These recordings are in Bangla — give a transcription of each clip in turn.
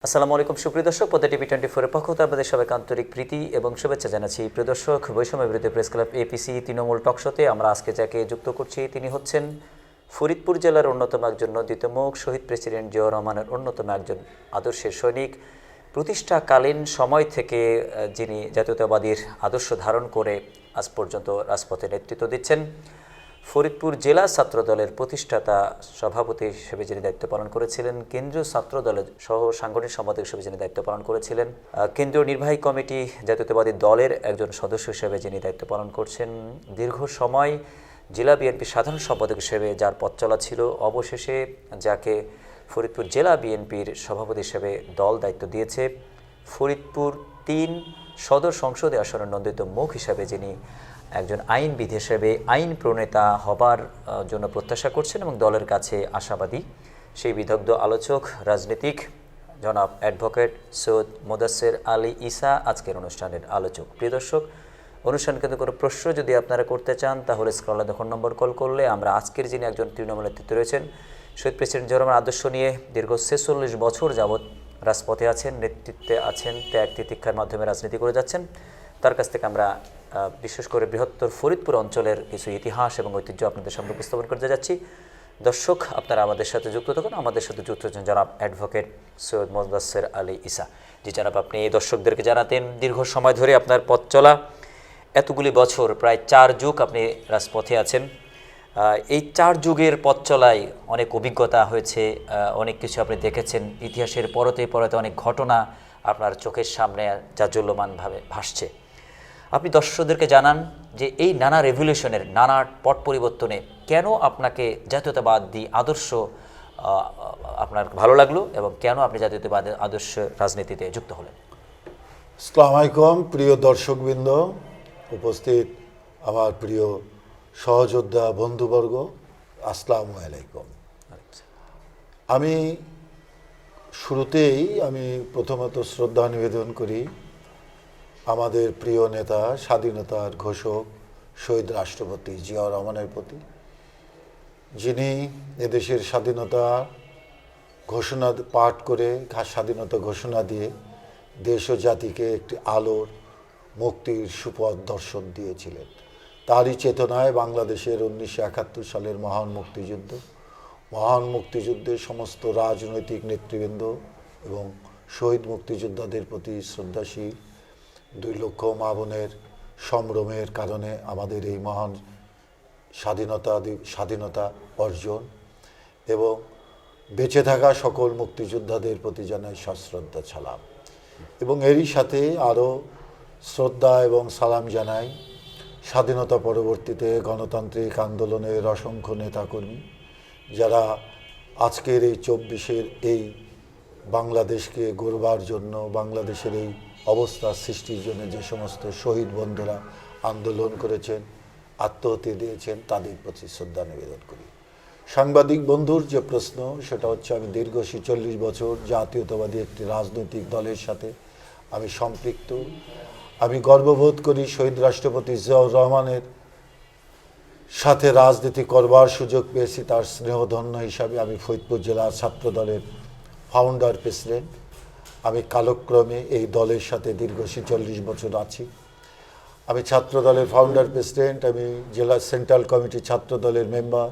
আসসালামু আলাইকুম সুপ্রিয় দর্শক, পদ্মা টিভি 24 এর পক্ষ থেকে আপনাদের সবাইকে আন্তরিক প্রীতি এবং শুভেচ্ছা জানাচ্ছি। প্রিয় দর্শক, বৈষম্য বিরোধী প্রেস ক্লাব এপিসি তৃণমূল টকশোতে আমরা আজকে যাকে যুক্ত করছি তিনি হচ্ছেন ফরিদপুর জেলার অন্যতম একজন নন্দিত মুখ, শহীদ প্রেসিডেন্ট জিয়াউর রহমানের অন্যতম একজন আদর্শের সৈনিক। প্রতিষ্ঠাকালীন সময় থেকে যিনি জাতীয়তাবাদীর আদর্শ ধারণ করে আজ পর্যন্ত রাজপথে নেতৃত্ব দিচ্ছেন। ফরিদপুর জেলা ছাত্রদলের প্রতিষ্ঠাতা সভাপতি হিসেবে যিনি দায়িত্ব পালন করেছিলেন, কেন্দ্রীয় ছাত্রদলের সহ সাংগঠনিক সম্পাদক হিসেবে যিনি দায়িত্ব পালন করেছিলেন, কেন্দ্রীয় নির্বাহী কমিটি জাতীয়তাবাদী দলের একজন সদস্য হিসেবে যিনি দায়িত্ব পালন করছেন, দীর্ঘ সময় জেলা বিএনপির সাধারণ সম্পাদক হিসেবে যার পথ চলা ছিল, অবশেষে যাকে ফরিদপুর জেলা বিএনপির সভাপতি হিসেবে দল দায়িত্ব দিয়েছে, ফরিদপুর ৩ সদর সংসদে আসনের নন্দিত মুখ হিসাবে যিনি একজন আইনবিদ হিসেবে আইন প্রণেতা হবার জন্য প্রত্যাশা করছেন এবং দলের কাছে আশাবাদী, সেই বিদগ্ধ আলোচক রাজনীতিক জনাব অ্যাডভোকেট সৈয়দ মোদাচ্ছের আলী ঈসা আজকের অনুষ্ঠানের আলোচক। প্রিয় দর্শক, অনুষ্ঠান কিন্তু কোনো প্রশ্ন যদি আপনারা করতে চান তাহলে স্ক্রলে দেখুন নম্বর কল করলে আমরা আজকের যিনি একজন তৃণমূল নেতৃত্বে রয়েছেন, শহীদ প্রেসিডেন্ট জিয়াউর রহমানের আদর্শ নিয়ে দীর্ঘ ৪৬ বছর যাবৎ রাজপথে আছেন, নেতৃত্বে আছেন, ত্যাগ তিতিক্ষার মাধ্যমে রাজনীতি করে যাচ্ছেন, তার কাছ থেকে আমরা বিশেষ করে বৃহত্তর ফরিদপুর অঞ্চলের কিছু ইতিহাস এবং ঐতিহ্য আপনাদের সামনে উপস্থাপন করতে যাচ্ছি। দর্শক, আপনারা আমাদের সাথে যুক্ত থাকুন। আমাদের সাথে যুক্ত হচ্ছেন জনাব অ্যাডভোকেট সৈয়দ মোদাচ্ছের আলী ঈসা। জি জনাব, আপনি এই দর্শকদেরকে জানাতেন দীর্ঘ সময় ধরে আপনার পথ চলা, এতগুলি বছর, প্রায় 4 যুগ আপনি রাজপথে আছেন। এই 4 যুগের পথ চলায় অনেক অভিজ্ঞতা হয়েছে, অনেক কিছু আপনি দেখেছেন, ইতিহাসের পরতে পরতে অনেক ঘটনা আপনার চোখের সামনে জাজ্বল্যমানভাবে ভাসছে। আপনি দর্শকদেরকে জানান যে এই নানা রেভলিউশনের, নানা পট পরিবর্তনে কেন আপনাকে জাতীয়তাবাদী আদর্শ আপনার ভালো লাগলো এবং কেন আপনি জাতীয়তাবাদী আদর্শ রাজনীতিতে যুক্ত হলেন? আসসালামু আলাইকুম প্রিয় দর্শকবৃন্দ, উপস্থিত আমার প্রিয় সহযোদ্ধা বন্ধুবর্গ, আসসালামু আলাইকুম। আমি শুরুতেই প্রথমত শ্রদ্ধা নিবেদন করি আমাদের প্রিয় নেতা, স্বাধীনতার ঘোষক শহীদ রাষ্ট্রপতি জিয়াউর রহমানের প্রতি, যিনি এদেশের স্বাধীনতা ঘোষণা পাঠ করে, স্বাধীনতা ঘোষণা দিয়ে দেশ ও জাতিকে একটি আলোর মুক্তির সুপথ দর্শন দিয়েছিলেন। তারই চেতনায় বাংলাদেশের 1971 সালের মহান মুক্তিযুদ্ধে সমস্ত রাজনৈতিক নেতৃবৃন্দ এবং শহীদ মুক্তিযোদ্ধাদের প্রতি শ্রদ্ধাশীল, 2 লক্ষ মা বোনের সম্ভ্রমের কারণে আমাদের এই মহান স্বাধীনতা অর্জন এবং বেঁচে থাকা সকল মুক্তিযোদ্ধাদের প্রতি জানাই সশ্রদ্ধা সালাম। এবং এরই সাথে আরও শ্রদ্ধা এবং সালাম জানাই স্বাধীনতা পরবর্তীতে গণতান্ত্রিক আন্দোলনের অসংখ্য নেতাকর্মী, যারা আজকের এই 24-এর এই বাংলাদেশকে গড়বার জন্য, বাংলাদেশের এই অবস্থা সৃষ্টির জন্য যে সমস্ত শহীদ বন্ধুরা আন্দোলন করেছেন, আত্মহত্যা দিয়েছেন, তাদের প্রতি শ্রদ্ধা নিবেদন করি। সাংবাদিক বন্ধুর যে প্রশ্ন, সেটা হচ্ছে আমি দীর্ঘ 46 বছর জাতীয়তাবাদী একটি রাজনৈতিক দলের সাথে আমি সম্পৃক্ত। আমি গর্ববোধ করি শহীদ রাষ্ট্রপতি জিয়াউর রহমানের সাথে রাজনীতি করবার সুযোগ পেয়েছি, তার স্নেহধন্য হিসাবে। আমি ফরিদপুর জেলার ছাত্র দলের ফাউন্ডার প্রেসিডেন্ট। আমি কালক্রমে এই দলের সাথে দীর্ঘ 46 বছর আছি। আমি ছাত্র দলের ফাউন্ডার প্রেসিডেন্ট, আমি জেলা সেন্ট্রাল কমিটি ছাত্র দলের মেম্বার,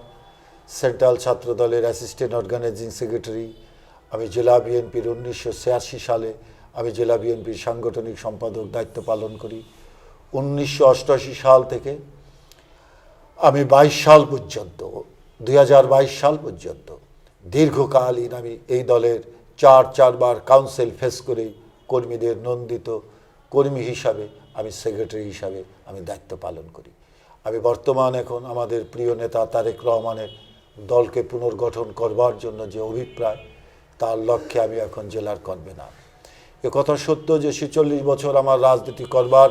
সেন্ট্রাল ছাত্র দলের অ্যাসিস্ট্যান্ট অর্গানাইজিং সেক্রেটারি। আমি জেলা বিএনপির 1986 সালে আমি জেলা বিএনপির সাংগঠনিক সম্পাদক দায়িত্ব পালন করি। 1988 সাল থেকে আমি 22 সাল পর্যন্ত, 2022 সাল পর্যন্ত দীর্ঘকালীন আমি এই দলের 4বার কাউন্সিল ফেস করে কর্মীদের নন্দিত কর্মী হিসাবে, আমি সেক্রেটারি হিসাবে আমি দায়িত্ব পালন করি। আমি বর্তমান এখন আমাদের প্রিয় নেতা তারেক রহমানের দলকে পুনর্গঠন করবার জন্য যে অভিপ্রায়, তার লক্ষ্যে আমি এখন জেলার কনভেনার। কথা সত্য যে 46 বছর আমার রাজনীতি করবার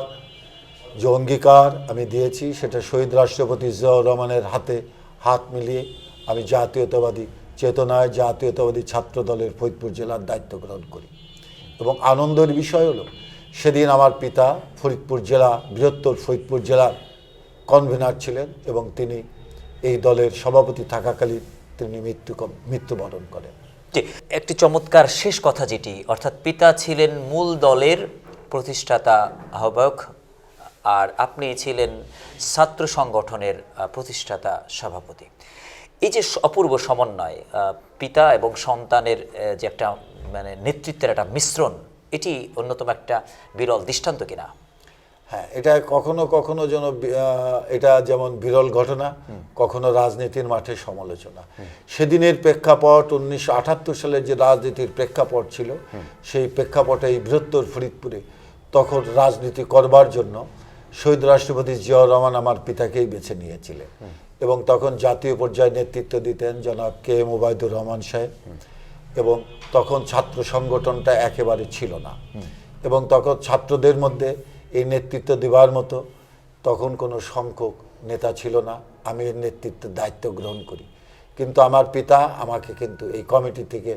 যে অঙ্গীকার আমি দিয়েছি, সেটা শহীদ রাষ্ট্রপতি জিয়াউর রহমানের হাতে হাত মিলিয়ে আমি জাতীয়তাবাদী চেতনায় জাতীয়তাবাদী ছাত্র দলের ফরিদপুর জেলার দায়িত্ব গ্রহণ করি। এবং আনন্দের বিষয় হলো, সেদিন আমার পিতা বৃহত্তর ফরিদপুর জেলার কনভেনার ছিলেন এবং তিনি এই দলের সভাপতি থাকাকালীন তিনি মৃত্যুবরণ করেন। জি, একটি চমৎকার শেষ কথা যেটি, অর্থাৎ পিতা ছিলেন মূল দলের প্রতিষ্ঠাতা আহ্বায়ক, আর আপনি ছিলেন ছাত্র সংগঠনের প্রতিষ্ঠাতা সভাপতি। এই যে অপূর্ব সমন্বয়, পিতা এবং সন্তানের যে একটা মানে নেতৃত্বের একটা মিশ্রণ, এটি অন্যতম একটা বিরল দৃষ্টান্ত কিনা? হ্যাঁ, এটা কখনো কখনো যেন এটা যেমন বিরল ঘটনা, কখনো রাজনীতির মাঠে সমালোচনা। সেদিনের প্রেক্ষাপট 1978 সালের যে রাজনীতির প্রেক্ষাপট ছিল, সেই প্রেক্ষাপটে এই বৃহত্তর ফরিদপুরে তখন রাজনীতি করবার জন্য শহীদ রাষ্ট্রপতি জিয়াউর রহমান আমার পিতাকেই বেছে নিয়েছিলেন। এবং তখন জাতীয় পর্যায়ে নেতৃত্ব দিতেন জনাব কে এম ওবায়দুর রহমান সাহেব। এবং তখন ছাত্র সংগঠনটা একেবারে ছিল না, এবং তখন ছাত্রদের মধ্যে এই নেতৃত্ব দেওয়ার মতো তখন কোনো সংখ্যক নেতা ছিল না। আমি এর নেতৃত্বের দায়িত্ব গ্রহণ করি, কিন্তু আমার পিতা আমাকে কিন্তু এই কমিটি থেকে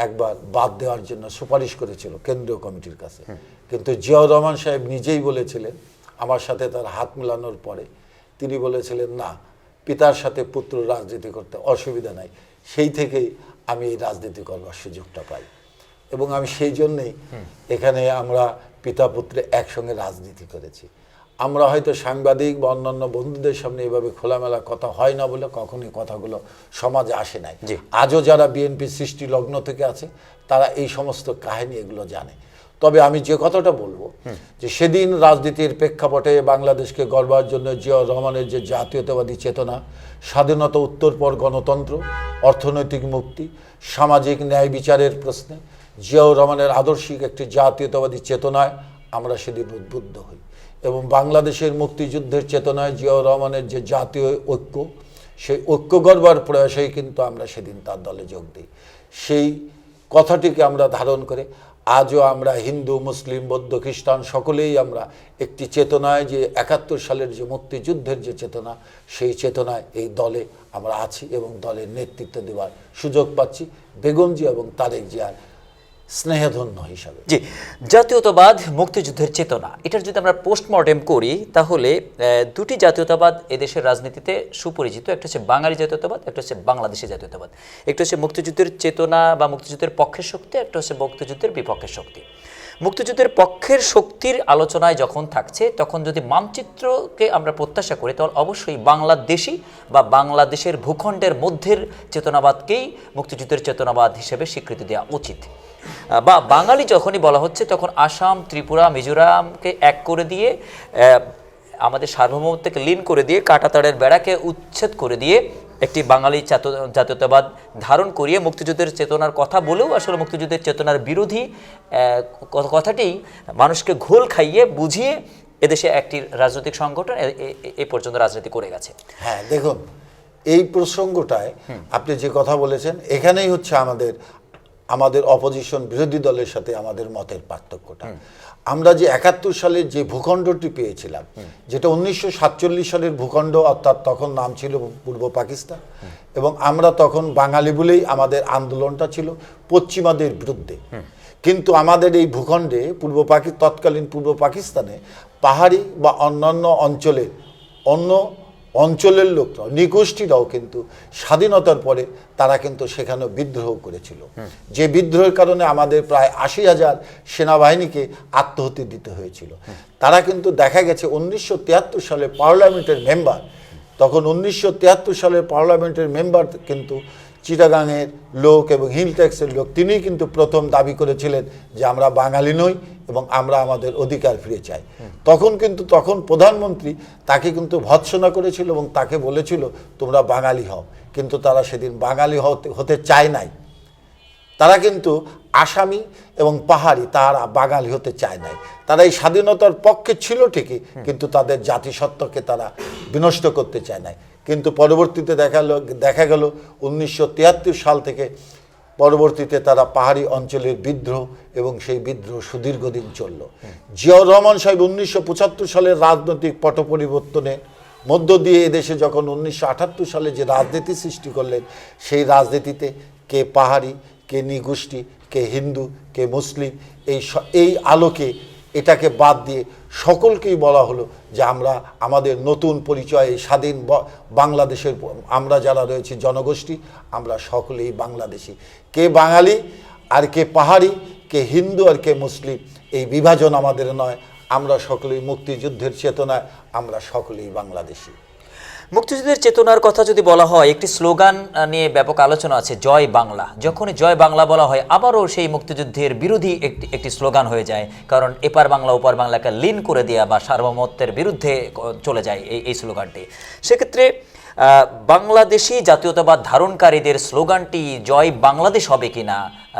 একবার বাদ দেওয়ার জন্য সুপারিশ করেছিল কেন্দ্রীয় কমিটির কাছে। কিন্তু জিয়াউর রহমান সাহেব নিজেই বলেছিলেন, আমার সাথে তার হাত মেলানোর পরে তিনি বলেছিলেন, না, পিতার সাথে পুত্র রাজনীতি করতে অসুবিধা নাই। সেই থেকেই আমি এই রাজনীতি করবার সুযোগটা পাই, এবং আমি সেই জন্যেই এখানে আমরা পিতা পুত্রে একসঙ্গে রাজনীতি করেছি। আমরা হয়তো সাংবাদিক বা অন্যান্য বন্ধুদের সামনে এভাবে খোলামেলা কথা হয় না বলে কখনোই কথাগুলো সমাজে আসে নাই। আজও যারা বিএনপি সৃষ্টি লগ্ন থেকে আছে তারা এই সমস্ত কাহিনী এগুলো জানে। তবে আমি যে কথাটা বলবো, যে সেদিন রাজনীতির প্রেক্ষাপটে বাংলাদেশকে গড়বার জন্য জিয়াউর রহমানের যে জাতীয়তাবাদী চেতনা, স্বাধীনতা উত্তরপর গণতন্ত্র, অর্থনৈতিক মুক্তি, সামাজিক ন্যায় বিচারের প্রশ্নে জিয়াউর রহমানের আদর্শিক একটি জাতীয়তাবাদী চেতনায় আমরা সেদিন উদ্বুদ্ধ হই, এবং বাংলাদেশের মুক্তিযুদ্ধের চেতনায় জিয়াউর রহমানের যে জাতীয় ঐক্য, সেই ঐক্য গড়বার প্রয়াসেই কিন্তু আমরা সেদিন তার দলে যোগ দিই। সেই কথাটিকে আমরা ধারণ করে আজও আমরা হিন্দু, মুসলিম, বৌদ্ধ, খ্রিস্টান সকলেই আমরা একটি চেতনায়, যে 71 সালের যে মুক্তিযুদ্ধের যে চেতনা, সেই চেতনায় এই দলে আমরা আছি এবং দলের নেতৃত্ব দেওয়ার সুযোগ পাচ্ছি বেগম জিয়া এবং তারেক জিয়ার স্নেহধন্য হিসাবে। জি, জাতীয়তাবাদ, মুক্তিযুদ্ধের চেতনা, এটার যদি আমরা পোস্টমর্টেম করি তাহলে দুটি জাতীয়তাবাদ এদেশের রাজনীতিতে সুপরিচিত। একটা হচ্ছে বাঙালি জাতীয়তাবাদ, একটা হচ্ছে বাংলাদেশি জাতীয়তাবাদ। একটা হচ্ছে মুক্তিযুদ্ধের চেতনা বা মুক্তিযুদ্ধের পক্ষের শক্তি, একটা হচ্ছে মুক্তিযুদ্ধের বিপক্ষের শক্তি। মুক্তিযুদ্ধের পক্ষের শক্তির আলোচনায় যখন থাকছে, তখন যদি মানচিত্রকে আমরা প্রত্যাশা করি, তাহলে অবশ্যই বাংলাদেশি বা বাংলাদেশের ভূখণ্ডের মধ্যের চেতনাবাদকেই মুক্তিযুদ্ধের চেতনাবাদ হিসেবে স্বীকৃতি দেওয়া উচিত। বা বাঙালি যখনই বলা হচ্ছে, তখন আসাম, ত্রিপুরা, মিজোরামকে এক করে দিয়ে, আমাদের সার্বভৌমত্বকে লীন করে দিয়ে, কাঁটাতাড়ের বেড়াকে উচ্ছেদ করে দিয়ে একটি বাঙালি জাতীয়তাবাদ ধারণ করিয়ে মুক্তিযুদ্ধের চেতনার কথা বলেও আসলে মুক্তিযুদ্ধের চেতনার বিরোধী কথাটি মানুষকে ঘোল খাইয়ে বুঝিয়ে এদেশে একটি রাজনৈতিক সংগঠন এ পর্যন্ত রাজনীতি করে গেছে। হ্যাঁ, দেখুন, এই প্রসঙ্গটায় আপনি যে কথা বলেছেন, এখানেই হচ্ছে আমাদের অপোজিশন, বিরোধী দলের সাথে আমাদের মতের পার্থক্যটা। আমরা যে 71 সালে যে ভূখণ্ডটি পেয়েছিলাম, যেটা 1947 সালের ভূখণ্ড, অর্থাৎ তখন নাম ছিল পূর্ব পাকিস্তান, এবং আমরা তখন বাঙালি বলেই আমাদের আন্দোলনটা ছিল পশ্চিমাদের বিরুদ্ধে। কিন্তু আমাদের এই ভূখণ্ডে তৎকালীন পূর্ব পাকিস্তানে পাহাড়ি বা অন্যান্য অঞ্চলের লোকরা, নিগোষ্ঠীরাও কিন্তু স্বাধীনতার পরে তারা কিন্তু সেখানে বিদ্রোহ করেছিল, যে বিদ্রোহের কারণে আমাদের প্রায় 80,000 সেনাবাহিনীকে আত্মহত্যা দিতে হয়েছিল। তারা কিন্তু দেখা গেছে 1973 সালে পার্লামেন্টের মেম্বার, তখন 1973 সালের পার্লামেন্টের মেম্বার কিন্তু চিটাগাংয়ের লোক এবং হিলট্যাক্সের লোক, তিনি কিন্তু প্রথম দাবি করেছিলেন যে আমরা বাঙালি নই এবং আমরা আমাদের অধিকার ফিরে চাই। তখন প্রধানমন্ত্রী তাকে কিন্তু ভৎসনা করেছিল এবং তাকে বলেছিল তোমরা বাঙালি হও, কিন্তু তারা সেদিন বাঙালি হতে চায় নাই। তারা কিন্তু আসামি এবং পাহাড়ি, তারা বাঙালি হতে চায় নাই। তারা এই স্বাধীনতার পক্ষে ছিল ঠিকই, কিন্তু তাদের জাতিসত্ত্বকে তারা বিনষ্ট করতে চায় নাই। কিন্তু পরবর্তীতে দেখা গেল 1973 সাল থেকে পরবর্তীতে তারা পাহাড়ি অঞ্চলের বিদ্রোহ, এবং সেই বিদ্রোহ সুদীর্ঘদিন চলল। জিয়াউর রহমান সাহেব 1975 সালের রাজনৈতিক পট পরিবর্তনের মধ্য দিয়ে এদেশে যখন 1978 সালে যে রাজনীতি সৃষ্টি করলেন, সেই রাজনীতিতে কে পাহাড়ি, কে নিগোষ্ঠী, কে হিন্দু, কে মুসলিম, এই আলোকে এটাকে বাদ দিয়ে সকলকেই বলা হলো যে আমরা আমাদের নতুন পরিচয় এই স্বাধীন বাংলাদেশের আমরা যারা রয়েছি জনগোষ্ঠী আমরা সকলেই বাংলাদেশি, কে বাঙালি আর কে পাহাড়ি, কে হিন্দু আর কে মুসলিম, এই বিভাজন আমাদের নয়। আমরা সকলেই মুক্তিযুদ্ধের চেতনায় আমরা সকলেই বাংলাদেশি। মুক্তিযুদ্ধের চেতনার কথা যদি বলা হয়, একটি স্লোগান নিয়ে ব্যাপক আলোচনা আছে, জয় বাংলা। যখনই জয় বাংলা বলা হয় আবারও সেই মুক্তিযুদ্ধের বিরোধী একটি স্লোগান হয়ে যায়, কারণ এপার বাংলা ওপার বাংলাকে লীন করে দেওয়া বা সার্বভৌমত্বের বিরুদ্ধে চলে যায় এই স্লোগানটি। সেক্ষেত্রে বাংলাদেশি জাতীয়তাবাদ ধারণকারীদের স্লোগানটি জয় বাংলাদেশ হবে কিনা,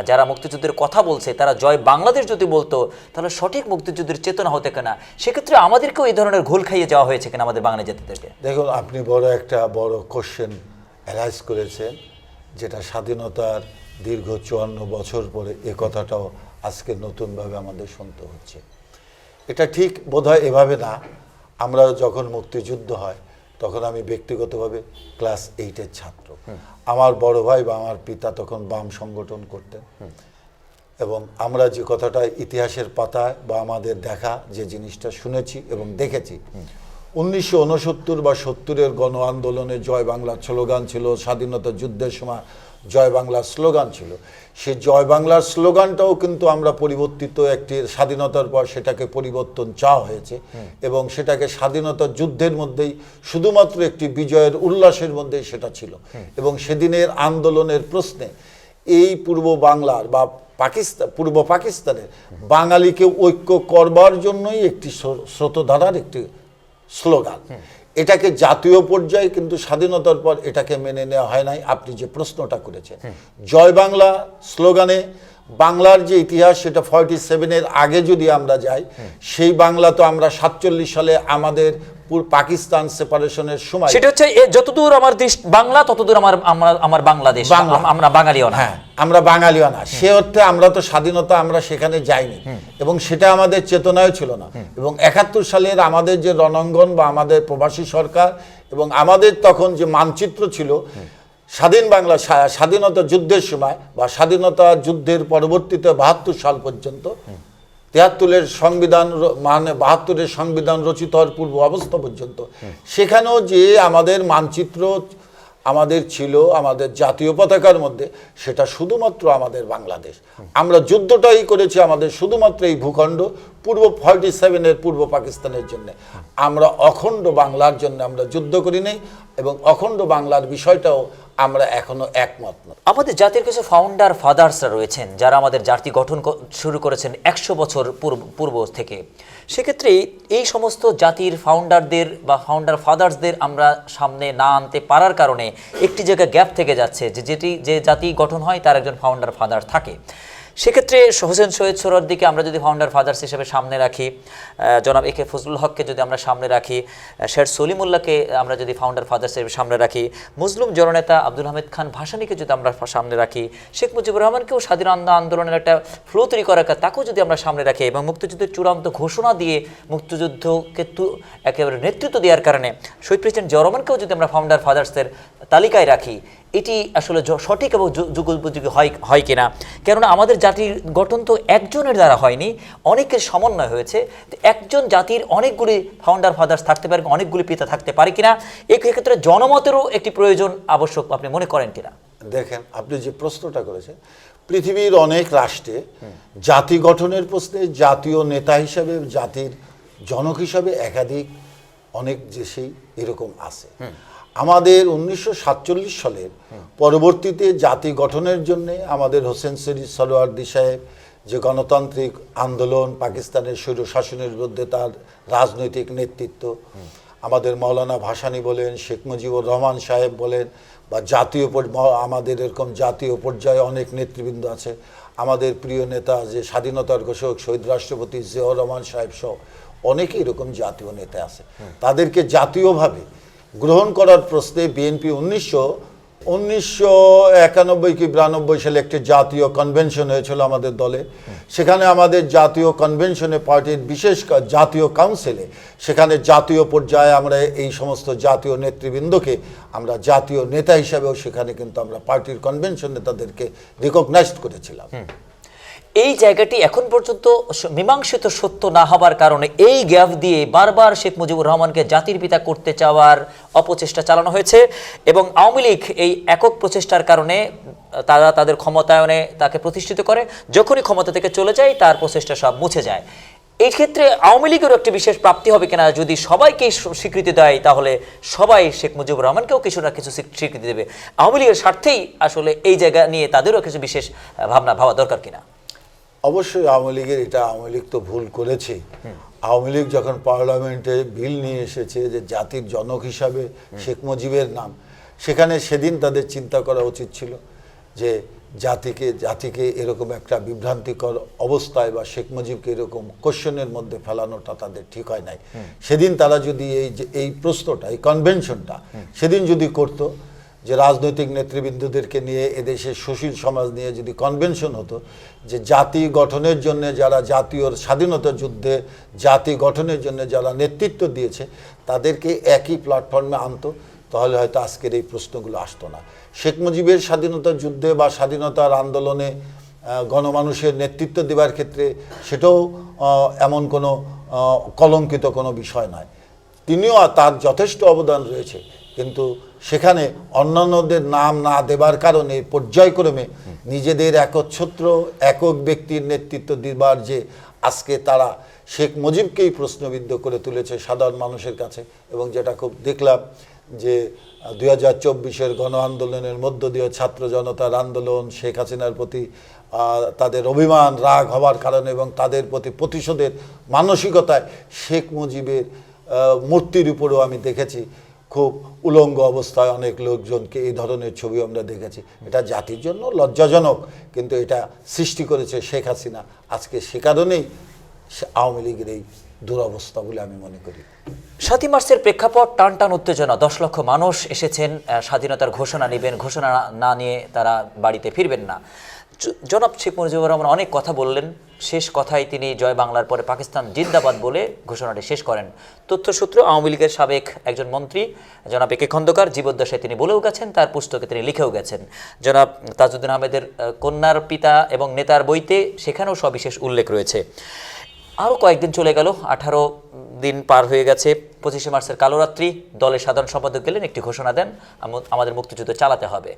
যারা মুক্তিযুদ্ধের কথা বলছে তারা জয় বাংলাদেশ যদি বলতো তাহলে সঠিক মুক্তিযুদ্ধের চেতনা হতে কিনা, সেক্ষেত্রে আমাদেরকেও এই ধরনের ঘোল খাইয়ে যাওয়া হয়েছে কিনা আমাদের বাঙালি জাতিদেরকে। দেখুন, আপনি একটা বড় কোশ্চেন অ্যারাইজ করেছেন, যেটা স্বাধীনতার দীর্ঘ 54 বছর পরে এ কথাটাও আজকে নতুনভাবে আমাদের শুনতে হচ্ছে। এটা ঠিক বোধহয় এভাবে না। আমরা যখন মুক্তিযুদ্ধ হয় তখন আমি ব্যক্তিগতভাবে ক্লাস 8-এর ছাত্র। আমার বড় ভাই বা আমার পিতা তখন বাম সংগঠন করতেন, এবং আমরা যে কথাটা ইতিহাসের পাতায় বা আমাদের দেখা যে জিনিসটা শুনেছি এবং দেখেছি, 1969 বা 70-এর গণ আন্দোলনে জয় বাংলার স্লোগান ছিল, স্বাধীনতা যুদ্ধের সময় জয় বাংলার স্লোগান ছিল। সেই জয় বাংলার স্লোগানটাও কিন্তু আমরা পরিবর্তিত, একটি স্বাধীনতার পর সেটাকে পরিবর্তন চাওয়া হয়েছে এবং সেটাকে স্বাধীনতা যুদ্ধের মধ্যেই শুধুমাত্র একটি বিজয়ের উল্লাসের মধ্যেই সেটা ছিল। এবং সেদিনের আন্দোলনের প্রশ্নে এই পূর্ব বাংলার বা পূর্ব পাকিস্তানের বাঙালিকে ঐক্য করবার জন্যই একটি স্রোতধারার একটি স্লোগান। এটাকে জাতীয় পর্যায়ে কিন্তু স্বাধীনতার পর এটাকে মেনে নেওয়া হয় নাই। আপনি যে প্রশ্নটা করেছেন, জয় বাংলা স্লোগানে বাংলার যে ইতিহাস সেটা 47-এর আগে যদি আমরা যাই, সেই বাংলা তো আমরা 47 সালে আমাদের পাকিস্তান সেপারেশনের সময়, সেটা হচ্ছে যতদূর আমার দেশ বাংলা ততদূর আমার বাংলাদেশ, আমরা বাঙালিও না। হ্যাঁ, আমরা বাঙালিও না। সে অর্থে আমরা তো স্বাধীনতা আমরা সেখানে যাইনি এবং সেটা আমাদের চেতনায় ছিল না। এবং 71 সালের আমাদের যে রণাঙ্গন বা আমাদের প্রবাসী সরকার এবং আমাদের তখন যে মানচিত্র ছিল স্বাধীন বাংলা স্বাধীনতা যুদ্ধের সময় বা স্বাধীনতা যুদ্ধের পরবর্তীতে 72 সাল পর্যন্ত, 73-এর সংবিধান মানে 72-এর সংবিধান রচিত হওয়ার পূর্ব অবস্থা পর্যন্ত, সেখানেও যে আমাদের মানচিত্র আমাদের ছিল আমাদের জাতীয় পতাকার মধ্যে, সেটা শুধুমাত্র আমাদের বাংলাদেশ। আমরা যুদ্ধটাই করেছি আমাদের শুধুমাত্র এই ভূখণ্ড পূর্ব 47-এর পূর্ব পাকিস্তানের জন্য। আমরা অখণ্ড বাংলার জন্য আমরা যুদ্ধ করি নাই এবং অখণ্ড বাংলার বিষয়টাও আমরা এখনো একমত নই। আমাদের জাতির কিছু ফাউন্ডার ফাদার্সরা রয়েছেন যারা আমাদের জাতি গঠন শুরু করেছেন 100 বছর পূর্ব থেকে। সেক্ষেত্রে এই সমস্ত জাতির ফাউন্ডারদের বা ফাউন্ডার ফাদার্সদের আমরা সামনে না আনতে পারার কারণে একটি জায়গায় গ্যাপ থেকে যাচ্ছে, যে জাতি গঠন হয় তার একজন ফাউন্ডার ফাদার থাকে। সেক্ষেত্রে হোসেন শহীদ সোহরাওয়ার্দীকে আমরা যদি ফাউন্ডার ফাদার্স হিসেবে সামনে রাখি, জনাব একে ফজলুল হককে যদি আমরা সামনে রাখি, শের সলিমুল্লাহকে আমরা যদি ফাউন্ডার ফাদার্স হিসেবে সামনে রাখি, মুসলিম জননেতা আব্দুল হামিদ খান ভাসানীকে যদি আমরা সামনে রাখি, শেখ মুজিবুর রহমানকেও স্বাধীনতা আন্দোলনের একটা ফ্লো তৈরি করার তাকেও যদি আমরা সামনে রাখি এবং মুক্তিযুদ্ধের চূড়ান্ত ঘোষণা দিয়ে মুক্তিযুদ্ধকে একেবারে নেতৃত্ব দেওয়ার কারণে শহীদ প্রেসিডেন্ট জিয়াউর রহমানকেও যদি আমরা ফাউন্ডার ফাদার্সের তালিকায় রাখি, এটি আসলে সঠিক এবং যুগোপযোগী হয় কিনা? কেননা আমাদের জাতির গঠন তো একজনের দ্বারা হয়নি, অনেকের সমন্বয় হয়েছে। একজন জাতির অনেকগুলি ফাউন্ডার ফাদার্স থাকতে পারে, অনেকগুলি পিতা থাকতে পারে কিনা, এক্ষেত্রে জনমতেরও একটি প্রয়োজন আবশ্যক আপনি মনে করেন কিনা? দেখেন, আপনি যে প্রশ্নটা করেছেন, পৃথিবীর অনেক রাষ্ট্রে জাতি গঠনের প্রশ্নে জাতীয় নেতা হিসাবে, জাতির জনক হিসাবে একাধিক অনেক দেশেই এরকম আছে। আমাদের 1947 সালের পরবর্তীতে জাতি গঠনের জন্য আমাদের হোসেন শহীদ সোহরাওয়ার্দী সাহেব যে গণতান্ত্রিক আন্দোলন, পাকিস্তানের স্বৈর শাসনের বিরুদ্ধে তার রাজনৈতিক নেতৃত্ব, আমাদের মৌলানা ভাসানী বলেন, শেখ মুজিবুর রহমান সাহেব বলেন, বা জাতীয় আমাদের এরকম জাতীয় পর্যায়ে অনেক নেতৃবৃন্দ আছে। আমাদের প্রিয় নেতা যে স্বাধীনতার ঘোষক শহীদ রাষ্ট্রপতি জিয়াউর রহমান সাহেব সহ অনেকে এরকম জাতীয় নেতা আছে। তাদেরকে জাতীয়ভাবে গ্রহণ করার প্রশ্নে বিএনপি 1991 কি 92 সালে একটি জাতীয় কনভেনশন হয়েছিল আমাদের দলে। সেখানে আমাদের জাতীয় কনভেনশনে পার্টির বিশেষ জাতীয় কাউন্সিলে, সেখানে জাতীয় পর্যায়ে আমরা এই সমস্ত জাতীয় নেতৃবৃন্দকে আমরা জাতীয় নেতা হিসাবেও সেখানে কিন্তু আমরা পার্টির কনভেনশনে তাদেরকে রিকগনাইজড করেছিলাম। এই জায়গাটি এখন পর্যন্ত মীমাংসিত সত্য না হবার কারণে এই গ্যাপ দিয়ে বারবার শেখ মুজিবুর রহমানকে জাতির পিতা করতে চাওয়ার অপচেষ্টা চালানো হয়েছে এবং আওয়ামী লীগ এই একক প্রচেষ্টার কারণে তারা তাদের ক্ষমতায়নে তাকে প্রতিষ্ঠিত করে, যখনই ক্ষমতা থেকে চলে যায় তার প্রচেষ্টা সব মুছে যায়। এই ক্ষেত্রে আওয়ামী লীগেরও একটি বিশেষ প্রাপ্তি হবে কিনা, যদি সবাইকে স্বীকৃতি দেয় তাহলে সবাই শেখ মুজিবুর রহমানকেও কিছু না কিছু স্বীকৃতি দেবে। আওয়ামী লীগের স্বার্থেই আসলে এই জায়গা নিয়ে তাদেরও কিছু বিশেষ ভাবা দরকার কিনা। অবশ্যই আওয়ামী লীগের এটা, আওয়ামী লীগ তো ভুল করেছে। আওয়ামী লীগ যখন পার্লামেন্টে বিল নিয়ে এসেছে যে জাতির জনক হিসাবে শেখ মুজিবের নাম, সেখানে সেদিন তাদের চিন্তা করা উচিত ছিল যে জাতিকে এরকম একটা বিভ্রান্তিকর অবস্থায় বা শেখ মুজিবকে এরকম কোশ্চেনের মধ্যে ফেলানোটা তাদের ঠিক হয় নাই। সেদিন তারা যদি এই প্রশ্নটা, এই কনভেনশনটা সেদিন যদি করতো, যে রাজনৈতিক নেতৃবৃন্দদেরকে নিয়ে এদেশের সুশীল সমাজ নিয়ে যদি কনভেনশন হতো যে জাতি গঠনের জন্য যারা জাতীয় স্বাধীনতা যুদ্ধে জাতি গঠনের জন্য যারা নেতৃত্ব দিয়েছে তাদেরকে একই প্ল্যাটফর্মে আনতো, তাহলে হয়তো আজকের এই প্রশ্নগুলো আসতো না। শেখ মুজিবের স্বাধীনতা যুদ্ধে বা স্বাধীনতার আন্দোলনে গণমানুষের নেতৃত্ব দেওয়ার ক্ষেত্রে সেটাও এমন কোনো কলঙ্কিত কোনো বিষয় নয়। তিনিও তার যথেষ্ট অবদান রয়েছে, কিন্তু সেখানে অন্যান্যদের নাম না দেবার কারণে পর্যায়ক্রমে নিজেদের একচ্ছত্র একক ব্যক্তির নেতৃত্ব দিবার যে আজকে তারা শেখ মুজিবকেই প্রশ্নবিদ্ধ করে তুলেছে সাধারণ মানুষের কাছে। এবং যেটা খুব দেখলাম যে 2024-এর গণ আন্দোলনের মধ্য দিয়ে ছাত্র জনতার আন্দোলন, শেখ হাসিনার প্রতি তাদের অভিমান রাগ হওয়ার কারণে এবং তাদের প্রতি প্রতিশোধের মানসিকতায় শেখ মুজিবের মূর্তির উপরেও আমি দেখেছি খুব উলঙ্গ অবস্থায় অনেক লোকজনকে, এই ধরনের ছবি আমরা দেখেছি। এটা জাতির জন্য লজ্জাজনক, কিন্তু এটা সৃষ্টি করেছে শেখ হাসিনা। আজকে সে কারণেই আওয়ামী লীগের এই দুরবস্থা বলে আমি মনে করি। 7ই মার্চের প্রেক্ষাপট, টান উত্তেজনা, 10 লক্ষ মানুষ এসেছেন স্বাধীনতার ঘোষণা নেবেন, ঘোষণা না নিয়ে তারা বাড়িতে ফিরবেন না। জনাব শেখ মুজিবুর রহমান অনেক কথা বললেন, শেষ কথায় তিনি জয় বাংলার পরে পাকিস্তান জিন্দাবাদ বলে ঘোষণাটি শেষ করেন। তথ্যসূত্র আওয়ামী লীগের সাবেক একজন মন্ত্রী জনাব একে খন্দকার জীবদ্দশায় তিনি বলেও গেছেন, তার পুস্তকে তিনি লিখেও গেছেন। জনাব তাজউদ্দিন আহমেদের কন্যার পিতা এবং নেতার বইতে সেখানেও সবিশেষ উল্লেখ রয়েছে। আরও কয়েকদিন চলে গেল, 18 দিন পার হয়ে গেছে। 25শে মার্চের কালোরাত্রি দলের সাধারণ সম্পাদক গেলেন, একটি ঘোষণা দেন আমাদের মুক্তিযুদ্ধ চালাতে হবে।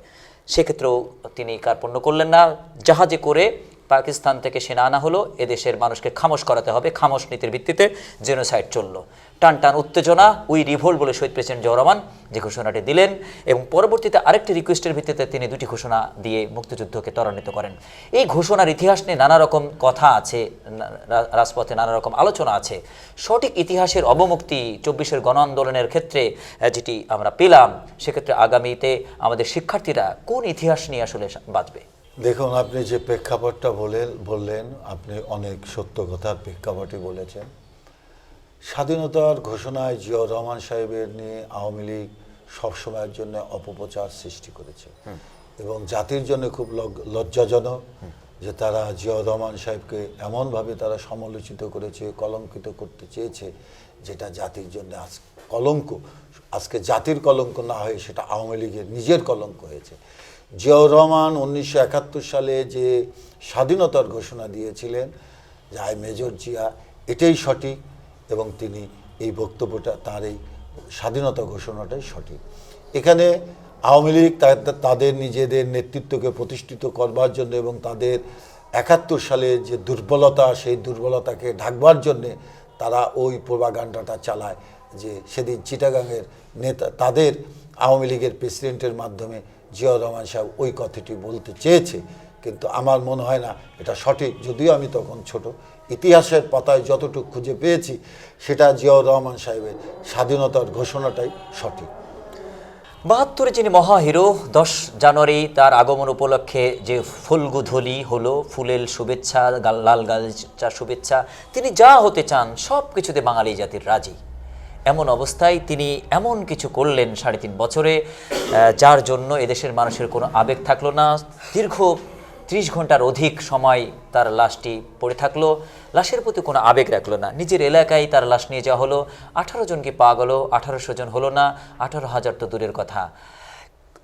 সেক্ষেত্রেও তিনি কার্পণ্য করলেন না। জাহাজে করে পাকিস্তান থেকে সেনা আনা হলো, এদেশের মানুষকে খামোশ করাতে হবে, খামোশ নীতির ভিত্তিতে জেনোসাইড চলল। টান উত্তেজনা, উই রিভোল্ট বলে শহীদ প্রেসিডেন্ট জিয়াউর রহমান যে ঘোষণাটি দিলেন এবং পরবর্তীতে আরেকটি রিকোয়েস্টের ভিত্তিতে তিনি 2টি ঘোষণা দিয়ে মুক্তিযুদ্ধকে ত্বরান্বিত করেন। এই ঘোষণার ইতিহাস নিয়ে নানা রকম কথা আছে, রাজপথে নানা রকম আলোচনা আছে। সঠিক ইতিহাসের অবমুক্তি 24-এর গণ আন্দোলনের ক্ষেত্রে যেটি আমরা পেলাম, সেক্ষেত্রে আগামীতে আমাদের শিক্ষার্থীরা কোন ইতিহাস নিয়ে আসলে বাঁচবে? দেখুন, আপনি যে প্রেক্ষাপটটা বললেন, আপনি অনেক সত্য কথার প্রেক্ষাপটই বলেছেন। স্বাধীনতার ঘোষণায় জিয়াউর রহমান সাহেবের নিয়ে আওয়ামী লীগ সবসময়ের জন্য অপপ্রচার সৃষ্টি করেছে এবং জাতির জন্য খুব লজ্জাজনক যে তারা জিয়াউর রহমান সাহেবকে এমনভাবে তারা সমালোচিত করেছে, কলঙ্কিত করতে চেয়েছে, যেটা জাতির জন্য আজ কলঙ্ক। আজকে জাতির কলঙ্ক না হয়ে সেটা আওয়ামী লীগের নিজের কলঙ্ক হয়েছে। জিয়াউর রহমান 1971 সালে যে স্বাধীনতার ঘোষণা দিয়েছিলেন, যে আই মেজর জিয়া, এটাই সঠিক এবং তিনি এই বক্তব্যটা, তার এই স্বাধীনতা ঘোষণাটাই সঠিক। এখানে আওয়ামী লীগ তাদের নিজেদের নেতৃত্বকে প্রতিষ্ঠিত করবার জন্য এবং তাদের 71 সালের যে দুর্বলতা, সেই দুর্বলতাকে ঢাকবার জন্যে তারা ওই প্রোপাগান্ডাটা চালায় যে সেদিন চিটাগাংয়ের নেতা, তাদের আওয়ামী লীগের প্রেসিডেন্টের মাধ্যমে জিয়াউর রহমান সাহেব ওই কথাটি বলতে চেয়েছে। কিন্তু আমার মনে হয় না এটা সঠিক, যদিও আমি তখন ছোট। ইতিহাসের পাতায় যতটুকু খুঁজে পেয়েছি সেটা জিয়াউর রহমান সাহেবের স্বাধীনতার ঘোষণাটাই সঠিক। 72-এ যিনি মহাহিরো, 10 জানুয়ারি তার আগমন উপলক্ষে যে ফুলগুধলি হলো, ফুলের শুভেচ্ছা, লাল গালিচার শুভেচ্ছা, তিনি যা হতে চান সব কিছুতে বাঙালি জাতির রাজি। এমন অবস্থায় তিনি এমন কিছু করলেন 3.5 বছরে, যার জন্য এদেশের মানুষের কোনো আবেগ থাকলো না। দীর্ঘ 30 ঘন্টার অধিক সময় তার লাশটি পড়ে থাকলো, লাশের প্রতি কোনো আবেগ রাখলো না। নিজের এলাকায় তার লাশ নিয়ে যাওয়া হলো, 18 জনকে পাওয়া গেল, 1800 জন হলো না, 18,000 তো দূরের কথা।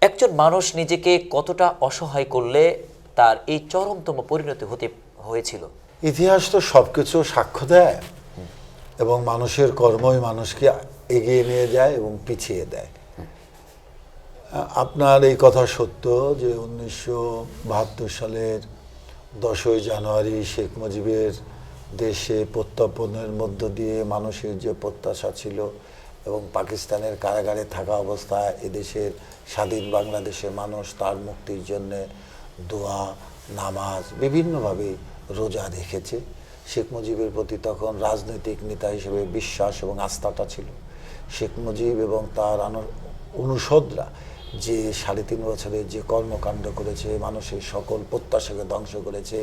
একজন মানুষ নিজেকে কতটা অসহায় করলে তার এই চরমতম পরিণতি হয়েছিল? ইতিহাস তো সব কিছু সাক্ষ্য দেয় এবং মানুষের কর্মই মানুষকে এগিয়ে নিয়ে যায় এবং পিছিয়ে দেয়। আপনার এই কথা সত্য যে 1972 সালের 10ই জানুয়ারি শেখ মুজিবের দেশে প্রত্যর্পণের মধ্য দিয়ে মানুষের যে প্রত্যাশা ছিল এবং পাকিস্তানের কারাগারে থাকা অবস্থায় এদেশের স্বাধীন বাংলাদেশের মানুষ তার মুক্তির জন্য দোয়া, নামাজ, বিভিন্নভাবে রোজা রেখেছে। শেখ মুজিবের প্রতি তখন রাজনৈতিক নেতা হিসেবে বিশ্বাস এবং আস্থাটা ছিল। শেখ মুজিব এবং তার অনুষদরা যে 3.5 বছরের যে কর্মকাণ্ড করেছে, মানুষের সকল প্রত্যাশাকে ধ্বংস করেছে,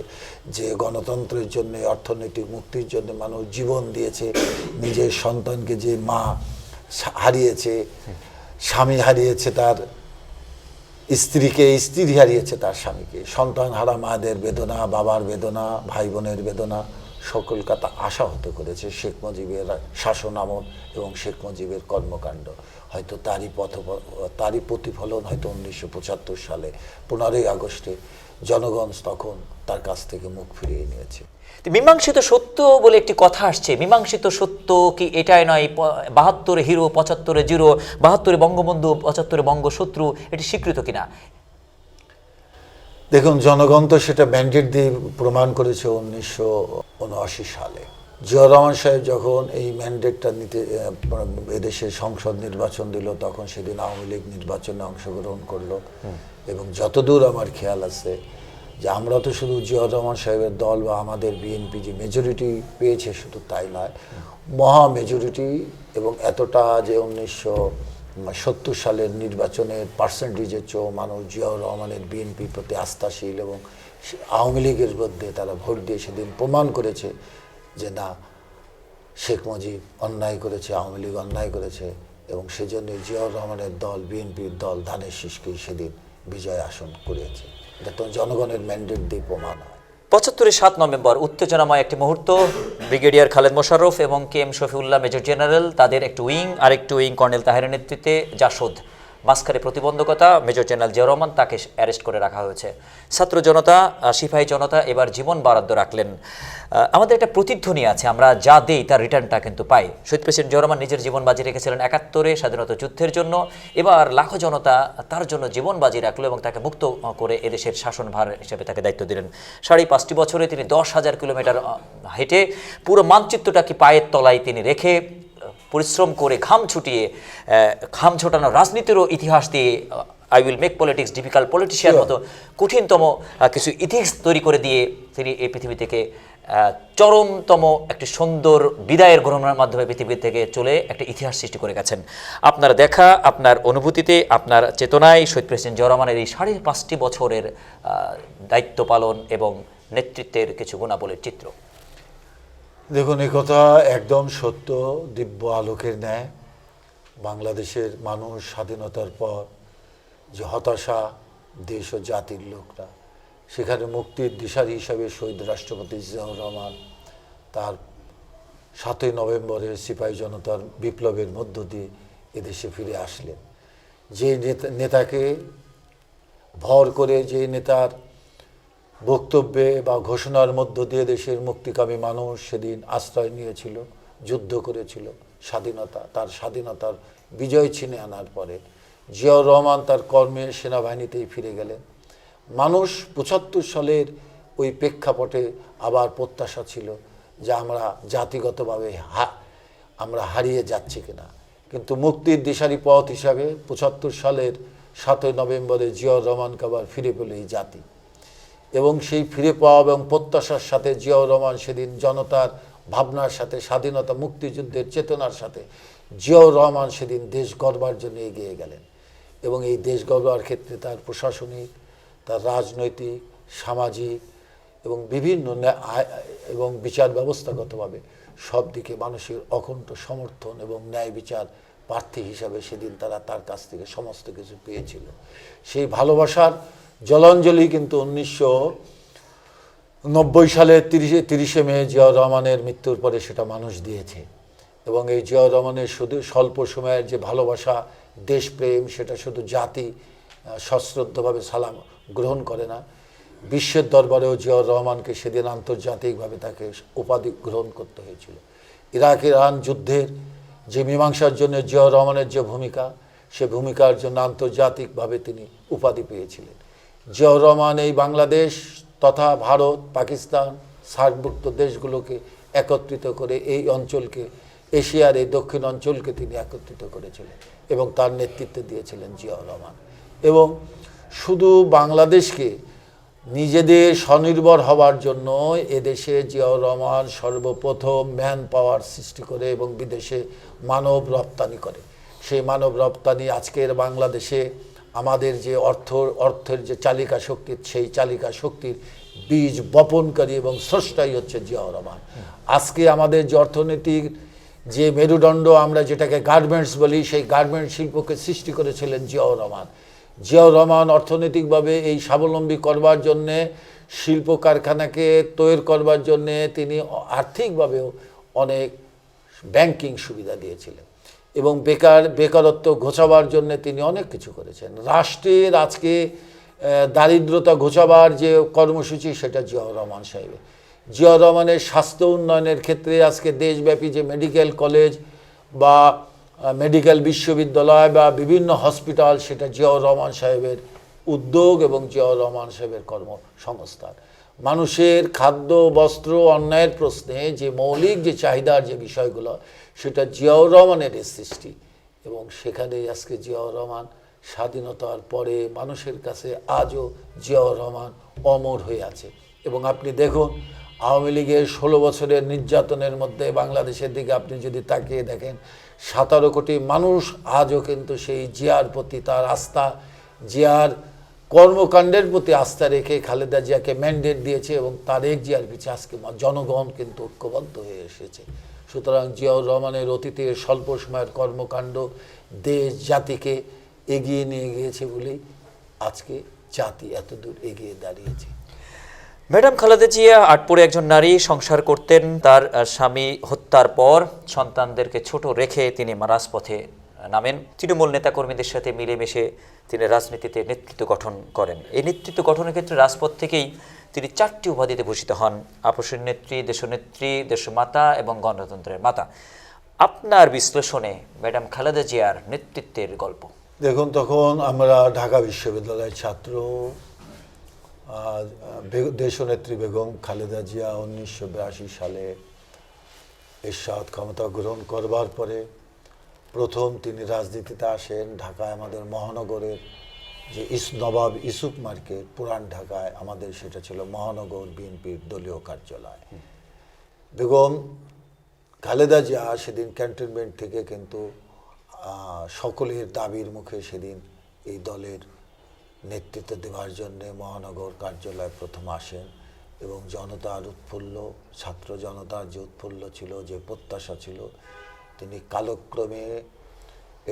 যে গণতন্ত্রের জন্য, অর্থনৈতিক মুক্তির জন্য মানুষ জীবন দিয়েছে, নিজের সন্তানকে যে মা হারিয়েছে, স্বামী হারিয়েছে তার স্ত্রীকে, স্ত্রী হারিয়েছে তার স্বামীকে, সন্তান হারা মায়েদের বেদনা, বাবার বেদনা, ভাই বোনের বেদনা সকল কথা আশাহত করেছে শেখ মুজিবের শাসন আমল এবং শেখ মুজিবের কর্মকাণ্ড। হয়তো তারই প্রতিফলন হয়তো 1975 সালে 15ই আগস্টে জনগণ তখন তার কাছ থেকে মুখ ফিরিয়ে নিয়েছে। মীমাংসিত সত্য বলে একটি কথা আসছে, মীমাংসিত সত্য কি এটাই নয় 72 হিরো 75 জিরো, 72 বঙ্গবন্ধু 75 বঙ্গশত্রু, এটি স্বীকৃত কিনা? দেখুন, জনগণ তো সেটা ম্যান্ডেট দিয়ে প্রমাণ করেছে 1979 সালে। জিয়াউর রহমান সাহেব যখন এই ম্যান্ডেটটা নিতে এদেশের সংসদ নির্বাচন দিল, তখন সেদিন আওয়ামী লীগ নির্বাচনে অংশগ্রহণ করলো এবং যতদূর আমার খেয়াল আছে যে আমরা তো শুধু জিয়াউর রহমান সাহেবের দল বা আমাদের বিএনপি যে মেজরিটি পেয়েছে শুধু তাই নয়, মহা মেজরিটি, এবং এতটা যে 1970 সালের নির্বাচনের পার্সেন্টেজের চেয়েও মানুষ জিয়াউর রহমানের বিএনপির প্রতি আস্থাশীল এবং আওয়ামী লীগের মধ্যে তারা ভোট দিয়ে সেদিন প্রমাণ করেছে যে না, শেখ মুজিব অন্যায় করেছে, আওয়ামী লীগ অন্যায় করেছে, এবং সেজন্য জিয়াউর রহমানের দল, বিএনপির দল ধানের শীষকেই সেদিন বিজয় আসন করেছে। এটা তো জনগণের ম্যান্ডেট দিয়ে প্রমাণ হয়। 75 7 নভেম্বর উত্তেজনাময় একটি মুহূর্ত। ব্রিগেডিয়ার খালেদ মোশাররফ এবং KM শফিউল্লাহ মেজর জেনারেল, তাদের একটি উইং, আরেকটি উইং কর্নেল তাহেরের নেতৃত্বে জাসদ, মাঝখানে প্রতিবন্ধকতা, মেজর জেনারেল জিয়াউর রহমান তাকে অ্যারেস্ট করে রাখা হয়েছে। ছাত্র জনতা, সিপাহী জনতা এবার জীবন বরাদ্দ রাখলেন। আমাদের একটা প্রতিধ্বনি আছে, আমরা যা দেই তার রিটার্নটা কিন্তু পাই। শহীদ প্রেসিডেন্ট জিয়াউর রহমান নিজের জীবন বাজি রেখেছিলেন 71-এ স্বাধীনতা যুদ্ধের জন্য। এবার লাখো জনতা তার জন্য জীবন বাজি রাখলো এবং তাকে মুক্ত করে এদেশের শাসনভার হিসেবে তাকে দায়িত্ব দিলেন। 5.5 বছরে তিনি 10,000 কিলোমিটার হেঁটে পুরো মানচিত্রটাকে পায়ের তলায় তিনি রেখে পরিশ্রম করে ঘাম ছোটানো রাজনীতিরও ইতিহাস দিয়ে I will make politics difficult politician মতো কঠিনতম কিছু ইতিহাস তৈরি করে দিয়ে তিনি এই পৃথিবী থেকে চরমতম একটি সুন্দর বিদায়ের গ্রহণের মাধ্যমে পৃথিবী থেকে চলে একটা ইতিহাস সৃষ্টি করে গেছেন। আপনার দেখা, আপনার অনুভূতিতে, আপনার চেতনায় শহীদ প্রেসিডেন্ট জিয়াউর রহমানের এই 5.5 বছরের দায়িত্ব পালন এবং নেতৃত্বের কিছু গুণাবলীর চিত্র। দেখুন, এই কথা একদম সত্য, দিব্য আলোকের ন্যায়। বাংলাদেশের মানুষ স্বাধীনতার পর যে হতাশা, দেশ ও জাতির লোকরা, সেখানে মুক্তির দিশারি হিসাবে শহীদ রাষ্ট্রপতি জিয়াউর রহমান তার 7ই নভেম্বরের সিপাহী জনতার বিপ্লবের মধ্য দিয়ে এদেশে ফিরে আসলেন। যে নেতাকে ভর করে, যে নেতার বক্তব্যে বা ঘোষণার মধ্য দিয়ে দেশের মুক্তিকামী মানুষ সেদিন আশ্রয় নিয়েছিল, যুদ্ধ করেছিল, তার স্বাধীনতার বিজয় ছিনে আনার পরে জিয়াউর রহমান তার কর্মে সেনাবাহিনীতেই ফিরে গেলেন। মানুষ 75 সালের ওই প্রেক্ষাপটে আবার প্রত্যাশা ছিল যে আমরা জাতিগতভাবে আমরা হারিয়ে যাচ্ছি কিনা, কিন্তু মুক্তির দিশারি পথ হিসাবে 75 সালের 7ই নভেম্বরে জিয়াউর রহমানকে আবার ফিরে পেল এই জাতি। এবং সেই ফিরে পাওয়া এবং প্রত্যাশার সাথে জিয়াউর রহমান সেদিন জনতার ভাবনার সাথে, স্বাধীনতা মুক্তিযুদ্ধের চেতনার সাথে জিয়াউর রহমান সেদিন দেশ গড়বার জন্য এগিয়ে গেলেন। এবং এই দেশ গড়বার ক্ষেত্রে তার প্রশাসনিক, তার রাজনৈতিক, সামাজিক এবং বিভিন্ন এবং বিচার ব্যবস্থাগতভাবে সব দিকে মানুষের অকুণ্ঠ সমর্থন এবং ন্যায় বিচার প্রার্থী হিসাবে সেদিন তারা তার কাছ থেকে সমস্ত কিছু পেয়েছিল। সেই ভালোবাসার জলাঞ্জলি কিন্তু 1990 সালের 30শে মে জিয়াউর রহমানের মৃত্যুর পরে সেটা মানুষ দিয়েছে। এবং এই জিয়াউর রহমানের শুধু স্বল্প সময়ের যে ভালোবাসা, দেশপ্রেম, সেটা শুধু জাতি সশ্রদ্ধভাবে সালাম গ্রহণ করে না, বিশ্বের দরবারেও জিয়াউর রহমানকে সেদিন আন্তর্জাতিকভাবে তাকে উপাধি গ্রহণ করতে হয়েছিল। ইরাক ইরান যুদ্ধের যে মীমাংসার জন্য জিয়াউর রহমানের যে ভূমিকা, সে ভূমিকার জন্য আন্তর্জাতিকভাবে তিনি উপাধি পেয়েছিলেন। জিয়াউর রহমান এই বাংলাদেশ তথা ভারত, পাকিস্তান, সার্কভুক্ত দেশগুলোকে একত্রিত করে এই অঞ্চলকে, এশিয়ার এই দক্ষিণ অঞ্চলকে তিনি একত্রিত করেছিলেন এবং তার নেতৃত্বে দিয়েছিলেন জিয়াউর রহমান। এবং শুধু বাংলাদেশকে নিজেদের স্বনির্ভর হওয়ার জন্য এদেশে জিয়াউর রহমান সর্বপ্রথম ম্যান পাওয়ার সৃষ্টি করে এবং বিদেশে মানব রপ্তানি করে। সেই মানব রপ্তানি আজকের বাংলাদেশে আমাদের যে অর্থের যে চালিকা শক্তি, সেই চালিকা শক্তির বীজ বপনকারী এবং স্রষ্টাই হচ্ছে জিয়াউর রহমান। আজকে আমাদের যে অর্থনীতির যে মেরুদণ্ড, আমরা যেটাকে গার্মেন্টস বলি, সেই গার্মেন্টস শিল্পকে সৃষ্টি করেছিলেন জিয়াউর রহমান। জিয়াউর রহমান অর্থনৈতিকভাবে এই স্বাবলম্বী করবার জন্যে, শিল্প কারখানাকে তৈরি করবার জন্যে তিনি আর্থিকভাবেও অনেক ব্যাংকিং সুবিধা দিয়েছিলেন এবং বেকারত্ব ঘোচাবার জন্য তিনি অনেক কিছু করেছেন। রাষ্ট্রের আজকে দারিদ্রতা ঘোচাবার যে কর্মসূচি, সেটা জিয়াউর রহমান সাহেবের। জিয়াউর রহমানের স্বাস্থ্য উন্নয়নের ক্ষেত্রে আজকে দেশব্যাপী যে মেডিকেল কলেজ বা মেডিকেল বিশ্ববিদ্যালয় বা বিভিন্ন হসপিটাল, সেটা জিয়াউর রহমান সাহেবের উদ্যোগ এবং জিয়াউর রহমান সাহেবের কর্মসংস্থান। মানুষের খাদ্য, বস্ত্র, অন্যায়ের প্রশ্নে যে মৌলিক যে চাহিদার যে বিষয়গুলো, সেটা জিয়াউর রহমানের সৃষ্টি এবং সেখানেই আজকে জিয়াউর রহমান স্বাধীনতার পরে মানুষের কাছে আজও জিয়াউর রহমান অমর হয়ে আছে। এবং আপনি দেখুন, আওয়ামী লীগের 16 বছরের নির্যাতনের মধ্যে বাংলাদেশের দিকে আপনি যদি তাকিয়ে দেখেন, 17 কোটি মানুষ আজও কিন্তু সেই জিয়ার প্রতি তার আস্থা, জিয়ার কর্মকাণ্ডের প্রতি আস্থা রেখে খালেদা জিয়াকে ম্যান্ডেট দিয়েছে এবং তারেক জিয়ার পিছে আজকে জনগণ কিন্তু ঐক্যবদ্ধ হয়ে এসেছে। সুতরাং জিয়াউর রহমানের অতীতের স্বল্প সময়ের কর্মকাণ্ড দেশ জাতিকে এগিয়ে নিয়ে গিয়েছে বলেই আজকে জাতি এত দূর এগিয়ে দাঁড়িয়েছে। ম্যাডাম খালেদা জিয়া আটপরে একজন নারী, সংসার করতেন। তার স্বামী হত্যার পর সন্তানদেরকে ছোট রেখে তিনি রাজপথে নামেন। তৃণমূল নেতাকর্মীদের সাথে মিলেমিশে তিনি রাজনীতিতে নেতৃত্ব গঠন করেন। এই নেতৃত্ব গঠনের ক্ষেত্রে রাজপথ থেকেই তিনি 4টি উপাধিতে ভূষিত হন: আপসের নেত্রী, দেশনেত্রী, দেশমাতা এবং গণতন্ত্রের মাতা। আপনার বিশ্লেষণে ম্যাডাম খালেদা জিয়ার নেতৃত্বের গল্প। দেখুন, তখন আমরা ঢাকা বিশ্ববিদ্যালয়ের ছাত্র। দেশনেত্রী বেগম খালেদা জিয়া 1982 সালে এরশাদ ক্ষমতা গ্রহণ করবার পরে প্রথম তিনি রাজনীতিতে আসেন। ঢাকায় আমাদের মহানগরের যে নবাব ইউসুফ মার্কেট, পুরান ঢাকায় আমাদের সেটা ছিল মহানগর বিএনপির দলীয় কার্যালয়। বেগম খালেদা জিয়া সেদিন ক্যান্টনমেন্ট থেকে কিন্তু সকলের দাবির মুখে সেদিন এই দলের নেতৃত্ব দেওয়ার জন্য মহানগর কার্যালয়ে প্রথম আসেন এবং জনতার উৎফুল্ল, ছাত্র জনতার যে উৎফুল্ল ছিল, যে প্রত্যাশা ছিল, তিনি কালক্রমে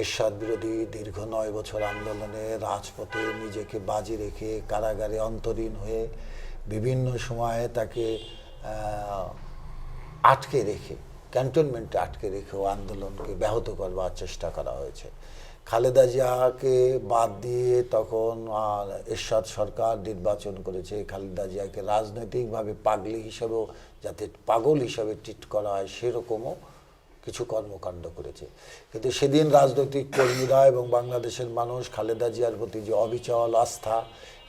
এরশাদ বিরোধী দীর্ঘ 9 বছর আন্দোলনে রাজপথে নিজেকে বাজি রেখে, কারাগারে অন্তরীণ হয়ে, বিভিন্ন সময়ে তাকে আটকে রেখে, ক্যান্টনমেন্টে আটকে রেখেও আন্দোলনকে ব্যাহত করবার চেষ্টা করা হয়েছে। খালেদা জিয়াকে বাদ দিয়ে তখন এরশাদ সরকার নির্বাচন করেছে। খালেদা জিয়াকে রাজনৈতিকভাবে পাগলি হিসাবেও, যাতে পাগল হিসাবে ট্রিট করা হয়, সেরকমও কিছু কর্মকাণ্ড করেছে। কিন্তু সেদিন রাজনৈতিক কর্মীরা এবং বাংলাদেশের মানুষ খালেদা জিয়ার প্রতি যে অবিচল আস্থা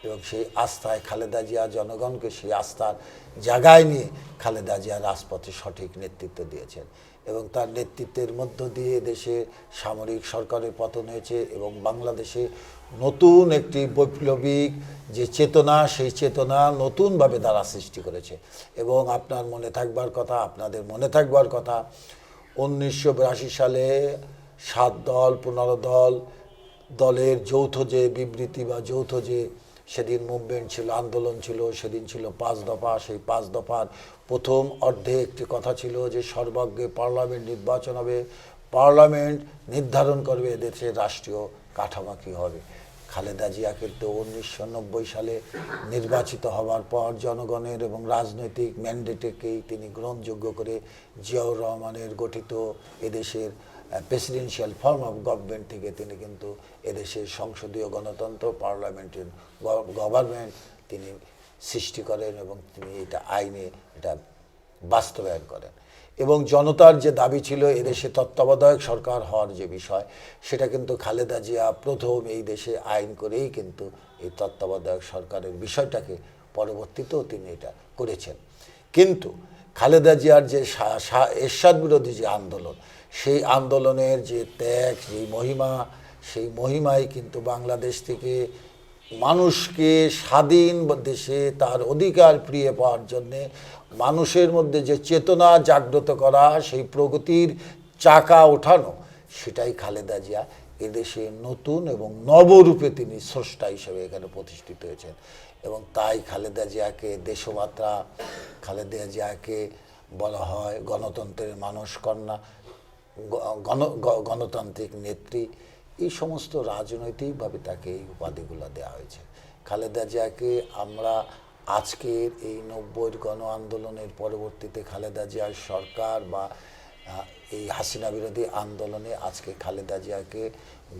এবং সেই আস্থায় খালেদা জিয়া জনগণকে সেই আস্থার জায়গায় নিয়ে খালেদা জিয়া রাজপথে সঠিক নেতৃত্ব দিয়েছেন এবং তার নেতৃত্বের মধ্য দিয়ে দেশে সামরিক সরকারের পতন হয়েছে এবং বাংলাদেশে নতুন একটি বৈপ্লবিক যে চেতনা, সেই চেতনা নতুনভাবে দ্বারা সৃষ্টি করেছে। এবং আপনার মনে থাকবার কথা, আপনাদের মনে থাকবার কথা, 1982 সালে 7 দল 15 দলের যৌথ যে বিবৃতি বা যৌথ যে সেদিন মুভমেন্ট ছিল, আন্দোলন ছিল, সেদিন ছিল 5 দফা। সেই 5 দফার প্রথম অর্ধে একটি কথা ছিল যে সর্বাগ্রে পার্লামেন্ট নির্বাচন হবে, পার্লামেন্ট নির্ধারণ করবে এদেশের রাষ্ট্রীয় কাঠামো কী হবে। খালেদা জিয়া কিন্তু 1990 সালে নির্বাচিত হওয়ার পর জনগণের এবং রাজনৈতিক ম্যান্ডেটকেই তিনি গ্রহণযোগ্য করে জিয়াউর রহমানের গঠিত এদেশের প্রেসিডেন্সিয়াল ফর্ম অফ গভর্নমেন্ট থেকে তিনি কিন্তু এদেশের সংসদীয় গণতন্ত্র, পার্লামেন্টের গভর্নমেন্ট তিনি সৃষ্টি করেন এবং তিনি এটা আইনে এটা বাস্তবায়ন করেন। এবং জনতার যে দাবি ছিল এদেশে তত্ত্বাবধায়ক সরকার হওয়ার যে বিষয়, সেটা কিন্তু খালেদা জিয়া প্রথম এই দেশে আইন করেই কিন্তু এই তত্ত্বাবধায়ক সরকারের বিষয়টাকে পরবর্তীতেও তিনি এটা করেছেন। কিন্তু খালেদা জিয়ার যে এরশাদ বিরোধী যে আন্দোলন, সেই আন্দোলনের যে ত্যাগ, যেই মহিমা, সেই মহিমাই কিন্তু বাংলাদেশ থেকে মানুষকে স্বাধীন দেশে তার অধিকার ফিরিয়ে পাওয়ার জন্যে মানুষের মধ্যে যে চেতনা জাগ্রত করা, সেই প্রগতির চাকা ওঠানো, সেটাই খালেদা জিয়া এদেশে নতুন এবং নবরূপে তিনি স্রষ্টা হিসেবে এখানে প্রতিষ্ঠিত হয়েছেন। এবং তাই খালেদা জিয়াকে দেশমাতা, খালেদা জিয়াকে বলা হয় গণতন্ত্রের মানসকন্যা, গণতান্ত্রিক নেত্রী। এই সমস্ত রাজনৈতিকভাবে তাকে এই উপাধিগুলো দেওয়া হয়েছে। খালেদা জিয়াকে আমরা আজকের এই 90-র গণ আন্দোলনের পরবর্তীতে খালেদা জিয়ার সরকার বা এই হাসিনা বিরোধী আন্দোলনে আজকে খালেদা জিয়াকে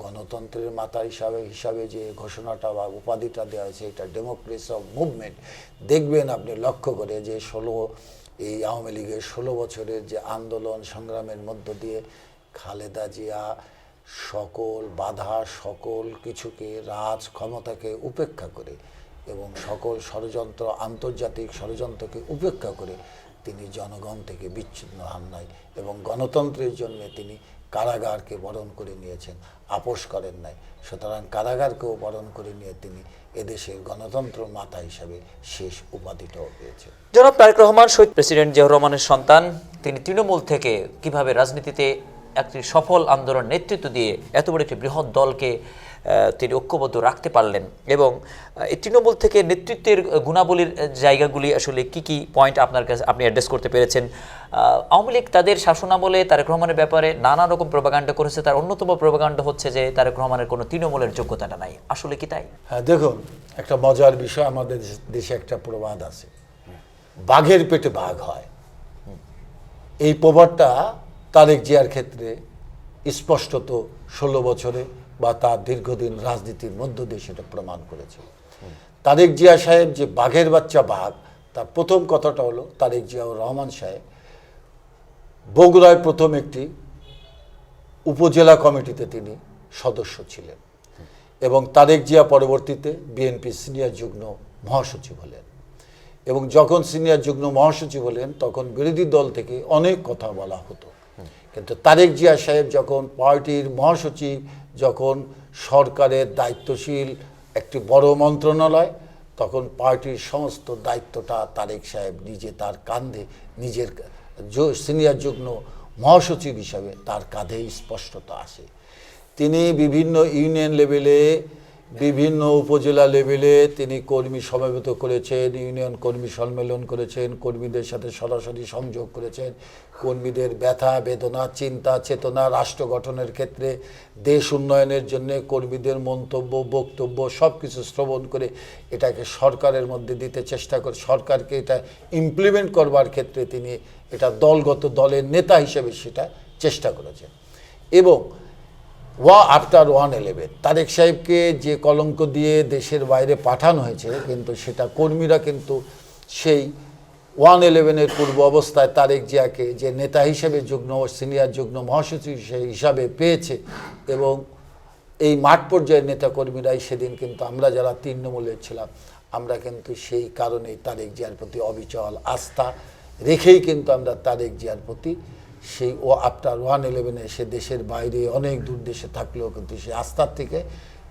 গণতন্ত্রের মাতা হিসাবে যে ঘোষণাটা বা উপাধিটা দেওয়া হয়েছে, এটা ডেমোক্রেসি অফ মুভমেন্ট। দেখবেন আপনি লক্ষ্য করে যে এই আওয়ামী লীগের 16 বছরের যে আন্দোলন সংগ্রামের মধ্য দিয়ে খালেদা জিয়া সকল বাধা, সকল কিছুকে, রাজ ক্ষমতাকে উপেক্ষা করে এবং সকল ষড়যন্ত্র, আন্তর্জাতিক ষড়যন্ত্রকে উপেক্ষা করে তিনি জনগণ থেকে বিচ্ছিন্ন হন নাই এবং গণতন্ত্রের জন্য তিনি কারাগারকে বরণ করে নিয়েছেন, আপোষ করেন নাই। সুতরাং কারাগারকেও বরণ করে নিয়ে তিনি এদেশের গণতন্ত্র মাতা হিসাবে শেষ উপাধিটাও পেয়েছেন। জনাব তারেক রহমান শহীদ প্রেসিডেন্ট জিয়াউর রহমানের সন্তান, তিনি তৃণমূল থেকে কিভাবে রাজনীতিতে একটি সফল আন্দোলন নেতৃত্ব দিয়ে এত বড় একটি বৃহৎ দলকে তিনি ঐক্যবদ্ধ রাখতে পারলেন এবং এই তৃণমূল থেকে নেতৃত্বের গুণাবলীর জায়গাগুলি আসলে কি কি পয়েন্ট আপনার কাছে আপনি অ্যাড্রেস করতে পেরেছেন? আওয়ামী লীগ তাদের শাসনামলে তারেক রহমানের ব্যাপারে নানা রকম প্রোপাগান্ডা করেছে, তার অন্যতম প্রোপাগান্ডা হচ্ছে যে তারেক রহমানের কোনো তৃণমূলের যোগ্যতাটা নাই। আসলে কি তাই? হ্যাঁ, দেখুন, একটা মজার বিষয়, আমাদের দেশে একটা প্রবাদ আছে, বাঘের পেটে বাঘ হয়। এই প্রবাদটা তারেক জিয়ার ক্ষেত্রে স্পষ্টত 16 বছরে বা তার দীর্ঘদিন রাজনীতির মধ্য দিয়ে সেটা প্রমাণ করেছে। তারেক জিয়া সাহেব যে বাঘের বাচ্চা বাঘ, তার প্রথম কথাটা হলো তারেক জিয়াউর রহমান সাহেব বগুড়ায় প্রথম একটি উপজেলা কমিটিতে তিনি সদস্য ছিলেন এবং তারেক জিয়া পরবর্তীতে বিএনপি সিনিয়র যুগ্ম মহাসচিব হলেন। এবং যখন সিনিয়র যুগ্ম মহাসচিব হলেন তখন বিরোধী দল থেকে অনেক কথা বলা হতো, কিন্তু তারেক জিয়া সাহেব যখন পার্টির মহাসচিব, যখন সরকারের দায়িত্বশীল একটি বড় মন্ত্রণালয়, তখন পার্টির সমস্ত দায়িত্বটা তারেক সাহেব নিজে তার কাঁধে, নিজের সিনিয়র যুগ্ম মহাসচিব হিসাবে তার কাঁধেই স্পষ্টতা আসে। তিনি বিভিন্ন ইউনিয়ন লেভেলে, বিভিন্ন উপজেলা লেভেলে তিনি কর্মী সমবেত করেছেন, ইউনিয়ন কর্মী সম্মেলন করেছেন, কর্মীদের সাথে সরাসরি সংযোগ করেছেন, কর্মীদের ব্যথা বেদনা, চিন্তা চেতনা, রাষ্ট্র গঠনের ক্ষেত্রে, দেশ উন্নয়নের জন্য কর্মীদের মন্তব্য, বক্তব্য সব কিছু শ্রবণ করে এটাকে সরকারের মধ্যে দিতে চেষ্টা করে, সরকারকে এটা ইমপ্লিমেন্ট করবার ক্ষেত্রে তিনি এটা দলগত দলের নেতা হিসেবে সেটা চেষ্টা করেছেন। এবং আফটার 1/11 তারেক সাহেবকে যে কলঙ্ক দিয়ে দেশের বাইরে পাঠানো হয়েছে, কিন্তু সেটা কর্মীরা কিন্তু সেই 1/11-এর পূর্ব অবস্থায় তারেক জিয়াকে যে নেতা হিসেবে সিনিয়র যুগ্ম মহাসচিব হিসাবে পেয়েছে এবং এই মাঠ পর্যায়ের নেতাকর্মীরাই সেদিন কিন্তু আমরা যারা তৃণমূলের ছিলাম, আমরা কিন্তু সেই কারণেই তারেক জিয়ার প্রতি অবিচল আস্থা রেখেই কিন্তু আমরা তারেক জিয়ার প্রতি সেই আফটার 1/11-এ সে দেশের বাইরে অনেক দূর দেশে থাকলেও কিন্তু সেই আস্থার থেকে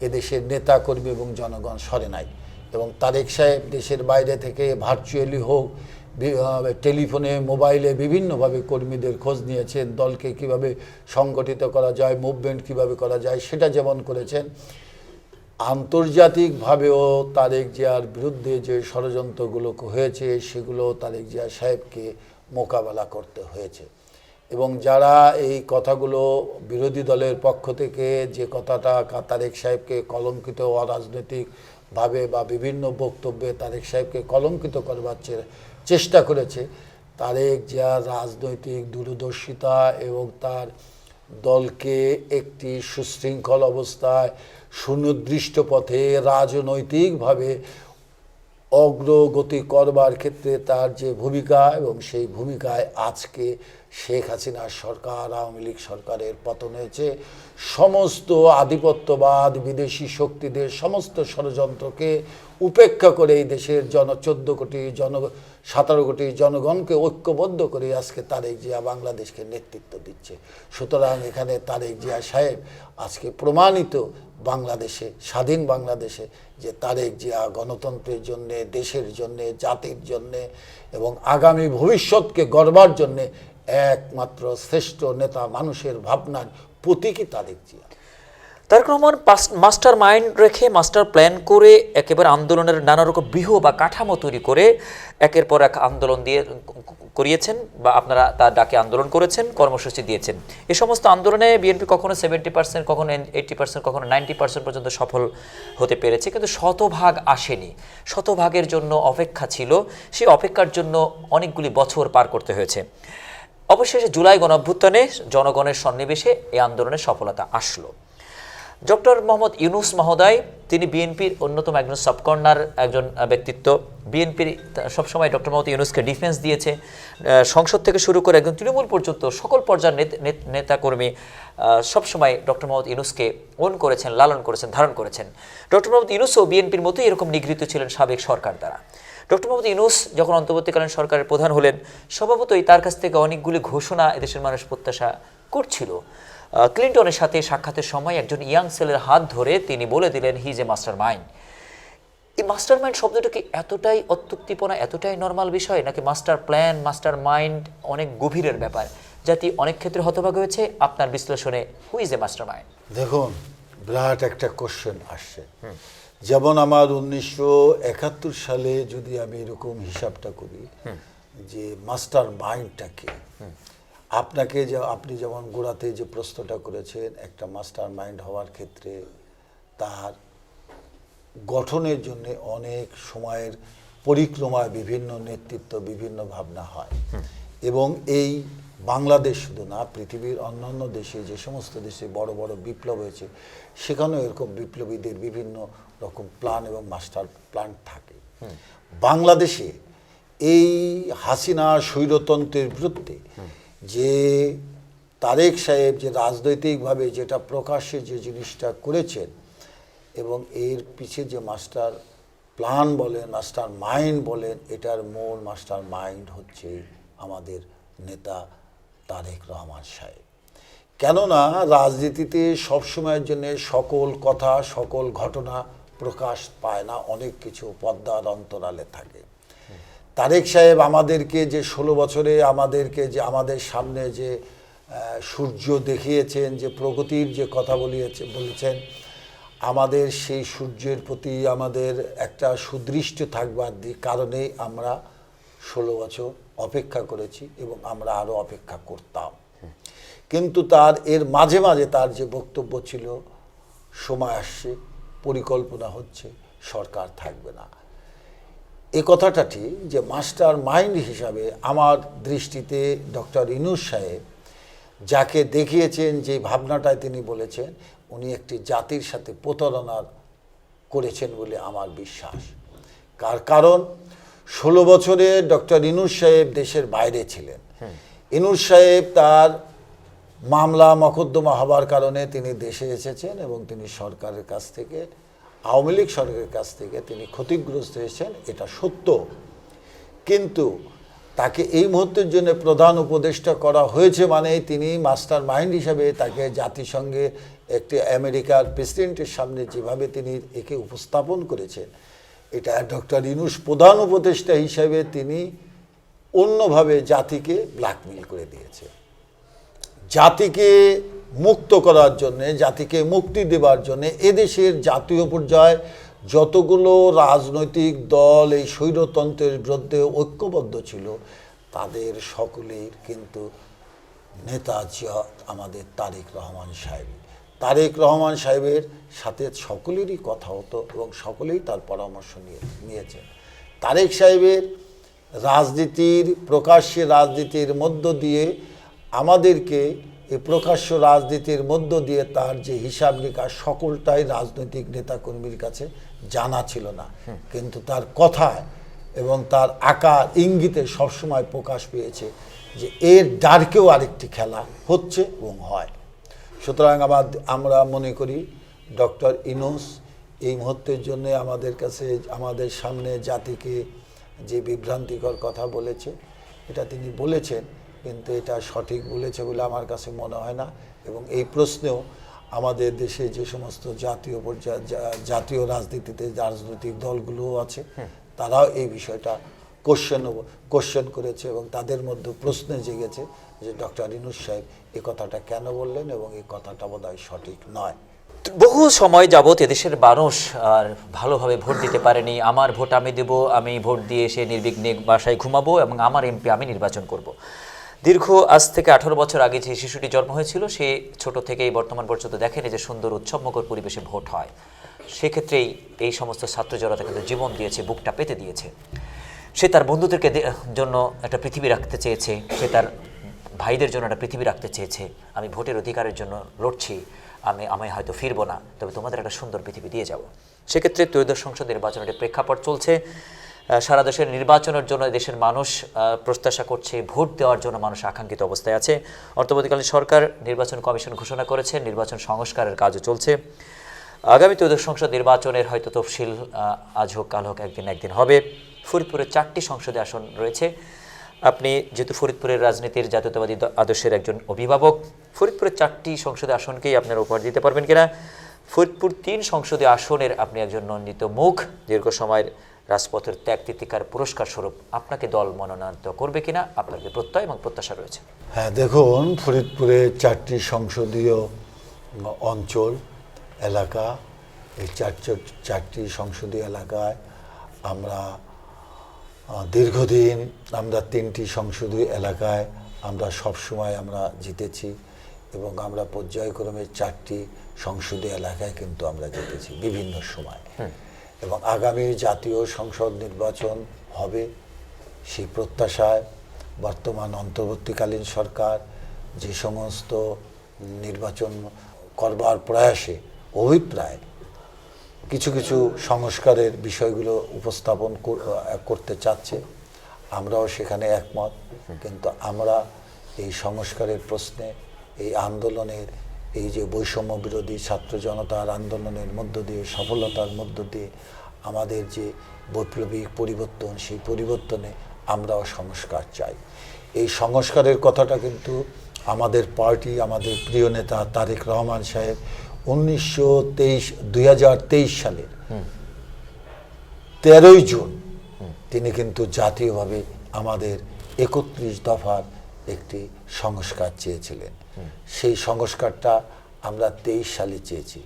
এদেশের নেতা কর্মী এবং জনগণ সরে নাই। এবং তারেক সাহেব দেশের বাইরে থেকে ভার্চুয়ালি হোক, টেলিফোনে, মোবাইলে বিভিন্নভাবে কর্মীদের খোঁজ নিয়েছেন, দলকে কিভাবে সংগঠিত করা যায়, মুভমেন্ট কিভাবে করা যায় সেটা যেমন করেছেন, আন্তর্জাতিকভাবেও তারেক জিয়ার বিরুদ্ধে যে ষড়যন্ত্রগুলো হয়েছে সেগুলো তারেক জিয়া সাহেবকে মোকাবেলা করতে হয়েছে। এবং যারা এই কথাগুলো বিরোধী দলের পক্ষ থেকে যে কথাটা তারেক সাহেবকে কলঙ্কিত, অরাজনৈতিকভাবে বা বিভিন্ন বক্তব্যে তারেক সাহেবকে কলঙ্কিত করবার চেষ্টা করেছে, তারেক জিয়ার রাজনৈতিক দূরদর্শিতা এবং তার দলকে একটি সুশৃঙ্খল অবস্থায় সুনির্দিষ্ট পথে রাজনৈতিকভাবে অগ্রগতি করবার ক্ষেত্রে তার যে ভূমিকা, এবং সেই ভূমিকায় আজকে শেখ হাসিনার সরকার, আওয়ামী লীগ সরকারের পতন হয়েছে। সমস্ত আধিপত্যবাদ, বিদেশি শক্তিদের সমস্ত ষড়যন্ত্রকে উপেক্ষা করে এই দেশের 17 কোটি জনগণকে ঐক্যবদ্ধ করে আজকে তারেক জিয়া বাংলাদেশকে নেতৃত্ব দিচ্ছে। সুতরাং এখানে তারেক জিয়া সাহেব আজকে প্রমাণিত বাংলাদেশে, স্বাধীন বাংলাদেশে, যে তারেক জিয়া গণতন্ত্রের জন্যে, দেশের জন্যে, জাতির জন্যে এবং আগামী ভবিষ্যৎকে গড়বার জন্যে একমাত্র শ্রেষ্ঠ নেতা, মানুষের ভাবনার প্রতীকী তারেক জিয়া। তারেক রহমান মাস্টার মাইন্ড রেখে, মাস্টার প্ল্যান করে একেবারে আন্দোলনের নানা রকম ব্যূহ বা কাঠামো তৈরি করে একের পর এক আন্দোলন দিয়ে করিয়েছেন, বা আপনারা তার ডাকে আন্দোলন করেছেন, কর্মসূচি দিয়েছেন। এই সমস্ত আন্দোলনে বিএনপি কখনো 70%, কখনো 80%, কখনো 90% পর্যন্ত সফল হতে পেরেছে, কিন্তু শতভাগ আসেনি। শতভাগের জন্য অপেক্ষা ছিল, সেই অপেক্ষার জন্য অনেকগুলি বছর পার করতে হয়েছে। অবশেষে জুলাই গণঅভ্যুত্থানে জনগণের সন্নিবেশে এই আন্দোলনের সফলতা আসলো। ডক্টর মোহাম্মদ ইউনূস মহোদয়, তিনি বিএনপির অন্যতম একজন সাবকর্নার একজন ব্যক্তিত্ব। বিএনপির সবসময় ডক্টর মোহাম্মদ ইউনূসকে ডিফেন্স দিয়েছে, সংসদ থেকে শুরু করে একদম তৃণমূল পর্যন্ত সকল পর্যায়ের নেতাকর্মী সবসময় ডক্টর মোহাম্মদ ইউনূসকে ওন করেছেন, লালন করেছেন, ধারণ করেছেন। ডক্টর মোহাম্মদ ইউনূসও বিএনপির মতোই এরকম নিগৃহীত ছিলেন সাবেক সরকার দ্বারা। ডক্টর মোহাম্মদ ইউনূস যখন অন্তর্বর্তীকালীন সরকারের প্রধান হলেন, স্বভাবতই তার কাছ থেকে অনেকগুলি ঘোষণা এদেশের মানুষ প্রত্যাশা করছিল। ক্লিন্টনের সাথে সাক্ষাতের সময় একজন ইয়াং ছেলের হাত ধরে তিনি বলে দিলেন, he is a master mind. এই মাস্টার মাইন্ড শব্দটা কি এতটাই অত্যুক্তিপনা, এতটাই নর্মাল বিষয়, নাকি মাস্টার প্ল্যান, মাস্টার মাইন্ড অনেক গভীরের ব্যাপার, জাতি অনেক ক্ষেত্রে হতভাগ হয়েছে? আপনার বিশ্লেষণে who is a master mind? দেখুন, বিরাট একটা কোশ্চেন আসছে। যেমন আমার 1971 সালে যদি আমি এরকম হিসাবটা করি যে মাস্টার মাইন্ডটা কি, আপনাকে আপনি যেমন গোড়াতে যে প্রশ্নটা করেছেন, একটা মাস্টার মাইন্ড হওয়ার ক্ষেত্রে তার গঠনের জন্য অনেক সময়ের পরিক্রমায় বিভিন্ন নেতৃত্ব, বিভিন্ন ভাবনা হয়। এবং এই বাংলাদেশ শুধু না, পৃথিবীর অন্যান্য দেশে, যে সমস্ত দেশে বড় বড় বিপ্লব হয়েছে, সেখানেও এরকম বিপ্লবীদের বিভিন্ন রকম প্ল্যান এবং মাস্টার প্ল্যান থাকে। বাংলাদেশে এই হাসিনা স্বৈরতন্ত্রের বিরুদ্ধে যে তারেক সাহেব যে রাজনৈতিকভাবে যেটা প্রকাশ্যে যে জিনিসটা করেছেন, এবং এর পিছে যে মাস্টার প্ল্যান বলেন, মাস্টার মাইন্ড বলেন, এটার মূল মাস্টার মাইন্ড হচ্ছে আমাদের নেতা তারেক রহমান সাহেব। কেননা রাজনীতিতে সবসময়ের জন্য সকল কথা, সকল ঘটনা প্রকাশ পায় না, অনেক কিছু পর্দার অন্তরালে থাকে। তারেক সাহেব আমাদেরকে যে 16 বছরে আমাদেরকে যে আমাদের সামনে যে সূর্য দেখিয়েছেন, যে প্রগতির যে কথা বলেছেন, আমাদের সেই সূর্যের প্রতি আমাদের একটা সুদৃষ্ট থাকবার কারণে আমরা 16 বছর অপেক্ষা করেছি, এবং আমরা আরও অপেক্ষা করতাম। কিন্তু তার এর মাঝে মাঝে তার যে বক্তব্য ছিল, সময় আসছে, পরিকল্পনা হচ্ছে, সরকার থাকবে না। এ কথাটা ঠিক যে মাস্টার মাইন্ড হিসাবে আমার দৃষ্টিতে ডক্টর ইউনূস সাহেব যাকে দেখিয়েছেন, যে ভাবনাটায় তিনি বলেছেন, উনি একটি জাতির সাথে প্রতারণা করেছেন বলে আমার বিশ্বাস। কারণ 16 বছরে ডক্টর ইউনূস সাহেব দেশের বাইরে ছিলেন। ইউনূস সাহেব তার মামলা মকদ্দমা হবার কারণে তিনি দেশে এসেছেন, এবং তিনি সরকারের কাছ থেকে, আওয়ামী লীগ সরকারের কাছ থেকে তিনি ক্ষতিগ্রস্ত হয়েছেন, এটা সত্য। কিন্তু তাকে এই মুহূর্তের জন্য প্রধান উপদেষ্টা করা হয়েছে, মানে তিনি মাস্টার মাইন্ড হিসাবে তাকে জাতিসংঘে একটি আমেরিকার প্রেসিডেন্টের সামনে যেভাবে তিনি একে উপস্থাপন করেছেন, এটা ডক্টর ইউনূস প্রধান উপদেষ্টা হিসাবে তিনি অন্যভাবে জাতিকে ব্ল্যাকমেল করে দিয়েছে। জাতিকে মুক্ত করার জন্যে, জাতিকে মুক্তি দেবার জন্যে এদেশের জাতীয় পর্যায়ে যতগুলো রাজনৈতিক দল এই স্বৈরতন্ত্রের বিরুদ্ধে ঐক্যবদ্ধ ছিল, তাদের সকলের কিন্তু নেতা আমাদের তারেক রহমান সাহেব। তারেক রহমান সাহেবের সাথে সকলেরই কথা হতো, এবং সকলেই তার পরামর্শ নিয়েছেন। তারেক সাহেবের রাজনীতির, প্রকাশ্যে রাজনীতির মধ্য দিয়ে আমাদেরকে, এই প্রকাশ্য রাজনীতির মধ্য দিয়ে তার যে হিসাব নিকাশ, সকলটাই রাজনৈতিক নেতাকর্মীর কাছে জানা ছিল না, কিন্তু তার কথায় এবং তার আকার ইঙ্গিতে সবসময় প্রকাশ পেয়েছে যে এর ডার্কেও আরেকটি খেলা হচ্ছে এবং হয়। সুতরাং আমরা মনে করি ডক্টর ইউনূস এই মুহূর্তের জন্য আমাদের কাছে, আমাদের সামনে জাতিকে যে বিভ্রান্তিকর কথা বলেছে, এটা তিনি বলেছেন, কিন্তু এটা সঠিক বলেছে বলে আমার কাছে মনে হয় না। এবং এই প্রশ্নেও আমাদের দেশে যে সমস্ত জাতীয় রাজনীতিতে রাজনৈতিক দলগুলো আছে, তারাও এই বিষয়টা কোশ্চেন করেছে এবং তাদের মধ্যে প্রশ্নে জেগেছে যে ডক্টর ইউনূস সাহেব এই কথাটা কেন বললেন এবং এই কথাটা বোধহয় সঠিক নয়। বহু সময় যাবত এদেশের মানুষ আর ভালোভাবে ভোট দিতে পারেনি। আমার ভোট আমি দেব, আমি ভোট দিয়ে এসে নির্বিঘ্নে বাসায় ঘুমাবো এবং আমার এমপি আমি নির্বাচন করব। দীর্ঘ আজ থেকে 18 বছর আগে যে শিশুটি জন্ম হয়েছিল, সে ছোট থেকেই বর্তমান পর্যন্ত দেখেনি যে সুন্দর উৎসবমুখর পরিবেশে ভোট হয়। সেক্ষেত্রেই এই সমস্ত ছাত্র জনতা কিন্তু জীবন দিয়েছে, বুকটা পেতে দিয়েছে। সে তার বন্ধুদেরকে জন্য একটা পৃথিবী রাখতে চেয়েছে, সে তার ভাইদের জন্য একটা পৃথিবী রাখতে চেয়েছে। আমি ভোটের অধিকারের জন্য লড়ছি, আমি হয়তো ফিরবো না, তবে তোমাদের একটা সুন্দর পৃথিবী দিয়ে যাব। সেক্ষেত্রে ত্রয়োদশ সংসদ নির্বাচনের একটি প্রেক্ষাপট চলছে। সারা দেশের নির্বাচনের জন্য দেশের মানুষ প্রত্যাশা করছে, ভোট দেওয়ার জন্য মানুষ আকাঙ্ক্ষিত অবস্থায় আছে। অন্তর্বর্তীকালীন সরকার নির্বাচন কমিশন ঘোষণা করেছে, নির্বাচন সংস্কারের কাজও চলছে। আগামী ত্রয়োদশ সংসদ নির্বাচনের হয়তো তফসিল আজ হোক কাল হোক একদিন হবে। ফরিদপুরে 4টি সংসদে আসন রয়েছে। আপনি যেহেতু ফরিদপুরের রাজনীতির জাতীয়তাবাদী আদর্শের একজন অভিভাবক, ফরিদপুরের 4টি সংসদে আসনকেই আপনারা উপহার দিতে পারবেন কিনা? ফরিদপুর 3 সংসদীয় আসনের আপনি একজন নন্দিত মুখ, দীর্ঘ সময়ের রাজপথের ত্যাগ তিতিকার পুরস্কার স্বরূপ আপনাকে দল মনোনয়ন করবে কিনা, আপনার কি প্রত্যয় এবং প্রত্যাশা রয়েছে? হ্যাঁ, দেখুন, ফরিদপুরে 4টি সংসদীয় অঞ্চল এলাকা, এই 4টি সংসদীয় এলাকায় আমরা দীর্ঘদিন, আমরা 3টি সংসদীয় এলাকায় আমরা সবসময় আমরা জিতেছি এবং আমরা পর্যায়ক্রমে 4টি সংসদীয় এলাকায় কিন্তু আমরা জিতেছি বিভিন্ন সময়। এবং আগামী জাতীয় সংসদ নির্বাচন হবে সেই প্রত্যাশায় বর্তমান অন্তর্বর্তীকালীন সরকার যে সমস্ত নির্বাচন করবার প্রয়াসে অভিপ্রায় কিছু কিছু সংস্কারের বিষয়গুলো উপস্থাপন করতে চাচ্ছে, আমরাও সেখানে একমত। কিন্তু আমরা এই সংস্কারের প্রশ্নে, এই আন্দোলনের, এই যে বৈষম্য বিরোধী ছাত্র জনতার আন্দোলনের মধ্য দিয়ে, সফলতার মধ্য দিয়ে আমাদের যে বৈপ্লবিক পরিবর্তন, সেই পরিবর্তনে আমরাও সংস্কার চাই। এই সংস্কারের কথাটা কিন্তু আমাদের পার্টি, আমাদের প্রিয় নেতা তারেক রহমান সাহেব 2023 সালের 13ই জুন তিনি কিন্তু জাতীয়ভাবে আমাদের 31 দফার একটি সংস্কার চেয়েছিলেন। সেই সংস্কারটা আমরা 23 সালে চেয়েছি।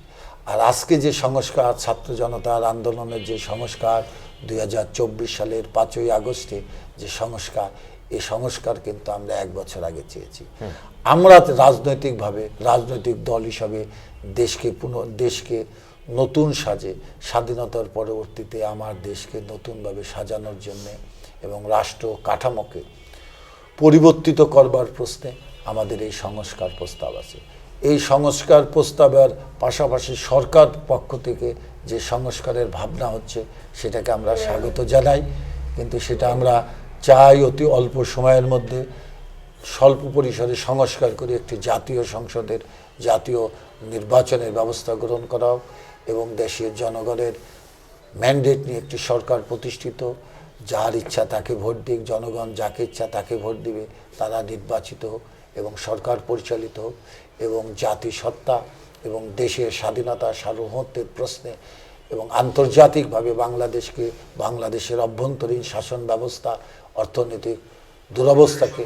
আর আজকে যে সংস্কার, ছাত্র জনতার আন্দোলনের যে সংস্কার, 2024 সালের 5ই আগস্টে যে সংস্কার, এই সংস্কার কিন্তু আমরা 1 বছর আগে চেয়েছি। আমরা রাজনৈতিকভাবে, রাজনৈতিক দল হিসাবে দেশকে নতুন সাজে, স্বাধীনতার পরবর্তীতে আমার দেশকে নতুনভাবে সাজানোর জন্যে এবং রাষ্ট্র কাঠামোকে পরিবর্তিত করবার প্রশ্নে আমাদের এই সংস্কার প্রস্তাব আছে। এই সংস্কার প্রস্তাবের পাশাপাশি সরকার পক্ষ থেকে যে সংস্কারের ভাবনা হচ্ছে, সেটাকে আমরা স্বাগত জানাই। কিন্তু সেটা আমরা চাই অতি অল্প সময়ের মধ্যে স্বল্প পরিসরে সংস্কার করে একটি জাতীয় সংসদের, জাতীয় নির্বাচনের ব্যবস্থা গ্রহণ করা এবং দেশের জনগণের ম্যান্ডেট নিয়ে একটি সরকার প্রতিষ্ঠিত, যার ইচ্ছা তাকে ভোট দিক, জনগণ যাকে ইচ্ছা তাকে ভোট দিবে, তারা নির্বাচিত হোক এবং সরকার পরিচালিত হোক এবং জাতিসত্তা এবং দেশের স্বাধীনতা সার্বভৌমত্বের প্রশ্নে এবং আন্তর্জাতিকভাবে বাংলাদেশের অভ্যন্তরীণ শাসন ব্যবস্থা, অর্থনৈতিক দুরবস্থাকে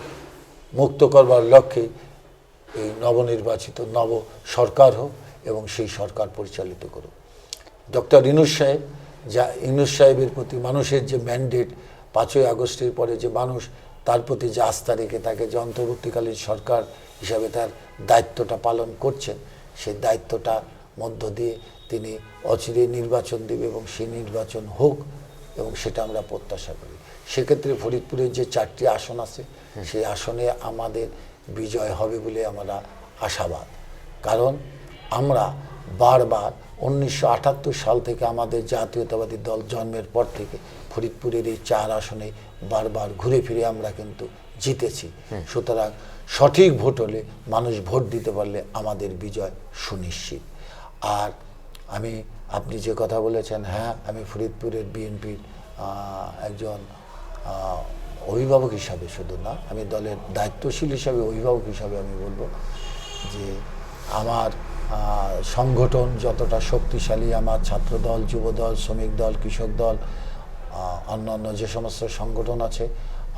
মুক্ত করবার লক্ষ্যে এই নবনির্বাচিত সরকার হোক এবং সেই সরকার পরিচালিত করুক। ডক্টর ইউনূস সাহেবের প্রতি মানুষের যে ম্যান্ডেট, 5ই আগস্টের পরে যে মানুষ তার প্রতি যে আস্থা রেখে তাকে যে অন্তর্বর্তীকালীন সরকার হিসাবে তার দায়িত্বটা পালন করছেন, সেই দায়িত্বটা মধ্য দিয়ে তিনি অচিরে নির্বাচন দেবে এবং সেই নির্বাচন হোক এবং সেটা আমরা প্রত্যাশা করি। সেক্ষেত্রে ফরিদপুরের যে 4টি আসন আছে, সেই আসনে আমাদের বিজয় হবে বলে আমরা আশাবাদ। কারণ আমরা বারবার 1978 সাল থেকে আমাদের জাতীয়তাবাদী দল জন্মের পর থেকে ফরিদপুরের এই 4 আসনে বারবার ঘুরে ফিরে আমরা কিন্তু জিতেছি। সুতরাং সঠিক ভোট হলে, মানুষ ভোট দিতে পারলে আমাদের বিজয় সুনিশ্চিত। আর আপনি যে কথা বলেছেন, হ্যাঁ, আমি ফরিদপুরের বিএনপির একজন অভিভাবক হিসাবে শুধু না, আমি দলের দায়িত্বশীল হিসাবে, অভিভাবক হিসাবে আমি বলবো যে আমার সংগঠন যতটা শক্তিশালী, আমার ছাত্রদল, যুবদল, শ্রমিক দল, কৃষক দল, অন্যান্য যে সমস্ত সংগঠন আছে,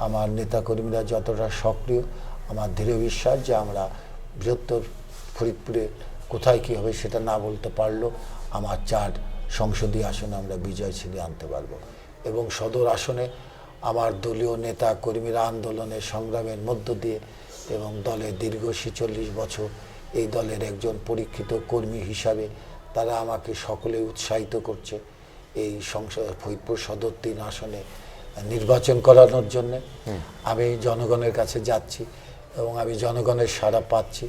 আমার নেতাকর্মীরা যতটা সক্রিয়, আমার দৃঢ় বিশ্বাস যে আমরা বৃহত্তর ফরিদপুরে কোথায় কী হবে সেটা না বলতে পারলেও আমার 4 সংসদীয় আসনে আমরা বিজয় ছিনিয়ে আনতে পারবো। এবং সদর আসনে আমার দলীয় নেতা কর্মীরা আন্দোলনের সংগ্রামের মধ্য দিয়ে এবং দলের দীর্ঘ 46 বছর এই দলের একজন পরীক্ষিত কর্মী হিসাবে তারা আমাকে সকলে উৎসাহিত করছে এই ফরিদপুর সদর 3 আসনে নির্বাচন করানোর জন্যে। আমি জনগণের কাছে যাচ্ছি এবং আমি জনগণের সাড়া পাচ্ছি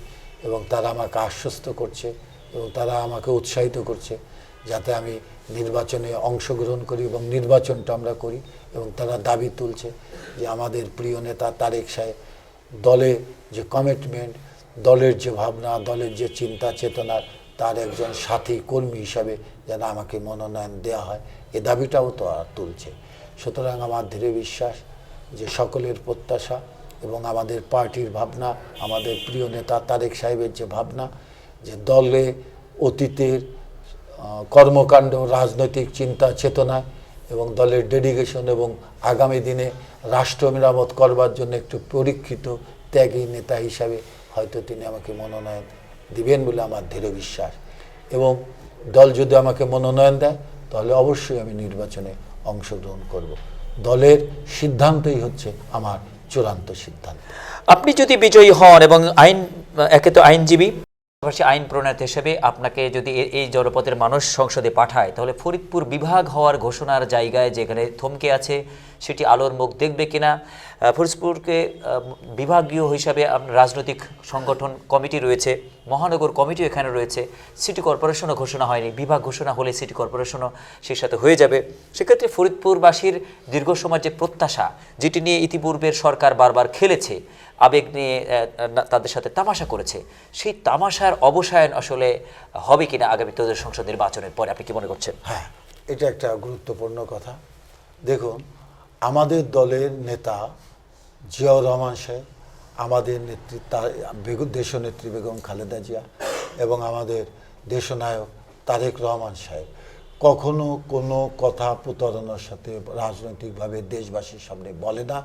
এবং তারা আমাকে আশ্বস্ত করছে এবং তারা আমাকে উৎসাহিত করছে যাতে আমি নির্বাচনে অংশগ্রহণ করি এবং নির্বাচনটা আমরা করি। এবং তারা দাবি তুলছে যে আমাদের প্রিয় নেতা তারেক সাহেব দলে যে কমিটমেন্ট, দলের যে ভাবনা, দলের যে চিন্তা চেতনার, তার একজন সাথী কর্মী হিসাবে যেন আমাকে মনোনয়ন দেওয়া হয়, এ দাবিটাও তো তুলছে। সুতরাং আমার দৃঢ় বিশ্বাস যে সকলের প্রত্যাশা এবং আমাদের পার্টির ভাবনা, আমাদের প্রিয় নেতা তারেক সাহেবের যে ভাবনা, যে দলে অতীতের কর্মকাণ্ড, রাজনৈতিক চিন্তা চেতনা এবং দলের ডেডিকেশন এবং আগামী দিনে রাষ্ট্র মেরামত করবার জন্য একটু পরীক্ষিত ত্যাগী নেতা হিসাবে হয়তো তিনি আমাকে মনোনয়ন দিবেন বলে আমার দৃঢ় বিশ্বাস। এবং দল যদি আমাকে মনোনয়ন দেয় তাহলে অবশ্যই আমি নির্বাচনে অংশগ্রহণ করব। দলের সিদ্ধান্তই হচ্ছে আমার চূড়ান্ত সিদ্ধান্ত। আপনি যদি বিজয়ী হন এবং একে তো আইনজীবী, পাশাপাশি আইন প্রণেতা হিসেবে আপনাকে যদি এই জনপদের মানুষ সংসদে পাঠায়, তাহলে ফরিদপুর বিভাগ হওয়ার ঘোষণার জায়গায় যেখানে থমকে আছে সেটি আলোর মুখ দেখবে কিনা? ফরিদপুরকে বিভাগীয় হিসাবে রাজনৈতিক সংগঠন কমিটি রয়েছে, মহানগর কমিটিও এখানে রয়েছে, সিটি কর্পোরেশনও ঘোষণা হয়নি। বিভাগ ঘোষণা হলে সিটি কর্পোরেশনও সেই সাথে হয়ে যাবে। সেক্ষেত্রে ফরিদপুরবাসীর দীর্ঘ সময় যে প্রত্যাশা, যেটি নিয়ে ইতিপূর্বের সরকার বারবার খেলেছে, আবেগ নিয়ে তাদের সাথে তামাশা করেছে, সেই তামাশার অবসায়ন আসলে হবে কিনা আগামী ত্রয়োদশ সংসদ নির্বাচনের পরে, আপনি কি মনে করছেন? হ্যাঁ, এটা একটা গুরুত্বপূর্ণ কথা। দেখুন, আমাদের দলের নেতা জিয়াউর রহমান সাহেব, আমাদের দেশনেত্রী বেগম খালেদা জিয়া এবং আমাদের দেশনায়ক তারেক রহমান সাহেব কখনো কোনো কথা প্রতারণার সাথে রাজনৈতিকভাবে দেশবাসীর সামনে বলে না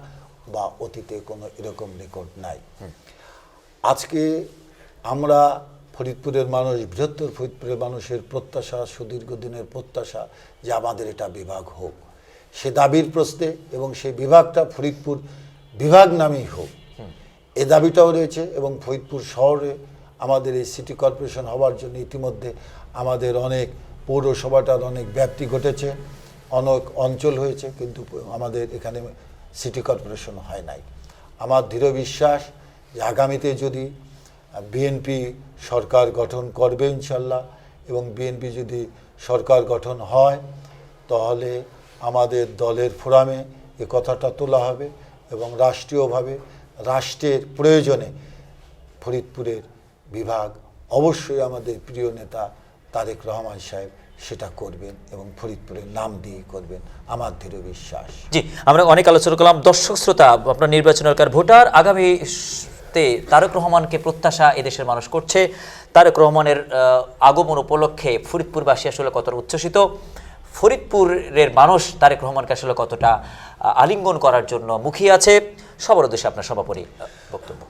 বা অতীতে কোনো এরকম রেকর্ড নাই। আজকে আমরা ফরিদপুরের মানুষ, বৃহত্তর ফরিদপুরের মানুষের প্রত্যাশা, সুদীর্ঘ দিনের প্রত্যাশা যে আমাদের এটা বিভাগ হোক, সে দাবির প্রশ্নে এবং সেই বিভাগটা ফরিদপুর বিভাগ নামেই হোক, এ দাবিটাও রয়েছে। এবং ফরিদপুর শহরে আমাদের এই সিটি কর্পোরেশন হওয়ার জন্য ইতিমধ্যে আমাদের অনেক পৌরসভাটার অনেক ব্যাপ্তি ঘটেছে, অনেক অঞ্চল হয়েছে, কিন্তু আমাদের এখানে সিটি কর্পোরেশন হয় নাই। আমার দৃঢ় বিশ্বাস যে আগামীতে যদি বিএনপি সরকার গঠন করবে ইনশাল্লাহ, এবং বিএনপি যদি সরকার গঠন হয় তাহলে আমাদের দলের ফোরামে এ কথাটা তোলা হবে এবং রাষ্ট্রীয়ভাবে রাষ্ট্রের প্রয়োজনে ফরিদপুরের বিভাগ অবশ্যই আমাদের প্রিয় নেতা তারেক রহমান সাহেব সেটা করবেন এবং ফরিদপুরের নাম দিয়ে করবেন, আমার দৃঢ় বিশ্বাস। জি, আমরা অনেক আলোচনা করলাম। দর্শক শ্রোতা, আপনার নির্বাচন এলাকার ভোটার, আগামীতে তারেক রহমানকে প্রত্যাশা এদেশের মানুষ করছে। তারেক রহমানের আগমন উপলক্ষে ফরিদপুরবাসী আসলে কতটা উচ্ছ্বসিত, ফরিদপুরের মানুষ তারেক রহমানকে আসলে কতটা আলিঙ্গন করার জন্য মুখিয়ে আছে, সবার উদ্দেশ্যে আপনার সভাপতি বক্তব্য।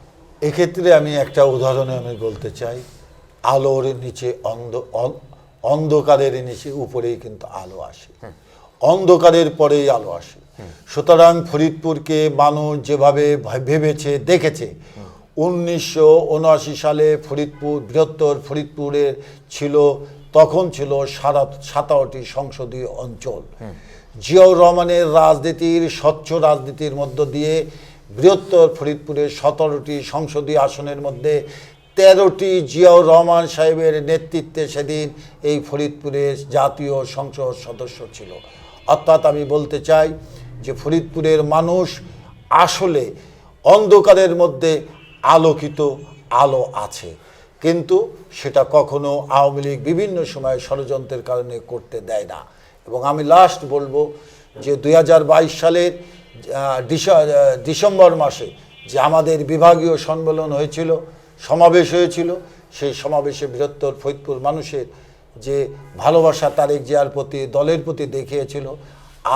এক্ষেত্রে আমি একটা উদাহরণে আমি বলতে চাই, আলোর নিচে অন্ধকারের নিচে উপরেই কিন্তু আলো আসে, অন্ধকারের পরেই আলো আসে। সুতরাং ফরিদপুরকে মানুষ যেভাবে ভেবেছে, দেখেছে, 1979 সালে ফরিদপুর, বৃহত্তর ফরিদপুরের তখন ছিল 17টি সংসদীয় অঞ্চল। জিয়াউর রহমানের রাজনীতির, স্বচ্ছ রাজনীতির মধ্য দিয়ে বৃহত্তর ফরিদপুরের 17টি সংসদীয় আসনের মধ্যে 13টি জিয়াউর রহমান সাহেবের নেতৃত্বে সেদিন এই ফরিদপুরের জাতীয় সংসদ সদস্য ছিল। অর্থাৎ আমি বলতে চাই যে ফরিদপুরের মানুষ আসলে অন্ধকারের মধ্যে আলোকিত আলো আছে, কিন্তু সেটা কখনো আওয়ামী লীগ বিভিন্ন সময় ষড়যন্ত্রের কারণে করতে দেয় না। এবং আমি লাস্ট বলবো যে 2022 সালের ডিসেম্বর মাসে যে আমাদের বিভাগীয় সম্মেলন হয়েছিল, সমাবেশ হয়েছিল, সেই সমাবেশে বৃহত্তর ফরিদপুর মানুষের যে ভালোবাসা তারেক জিয়ার প্রতি, দলের প্রতি দেখিয়েছিল,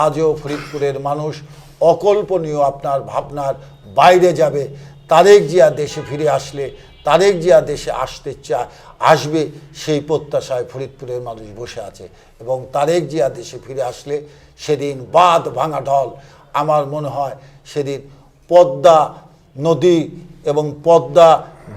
আজও ফরিদপুরের মানুষ অকল্পনীয় আপনার ভাবনার বাইরে যাবে। তারেক জিয়া দেশে ফিরে আসলে, তারেক জিয়া দেশে আসবে সেই প্রত্যাশায় ফরিদপুরের মানুষ বসে আছে। এবং তারেক জিয়া দেশে ফিরে আসলে সেদিন বাঁধ ভাঙা ঢল, আমার মনে হয় সেদিন পদ্মা নদী এবং পদ্মা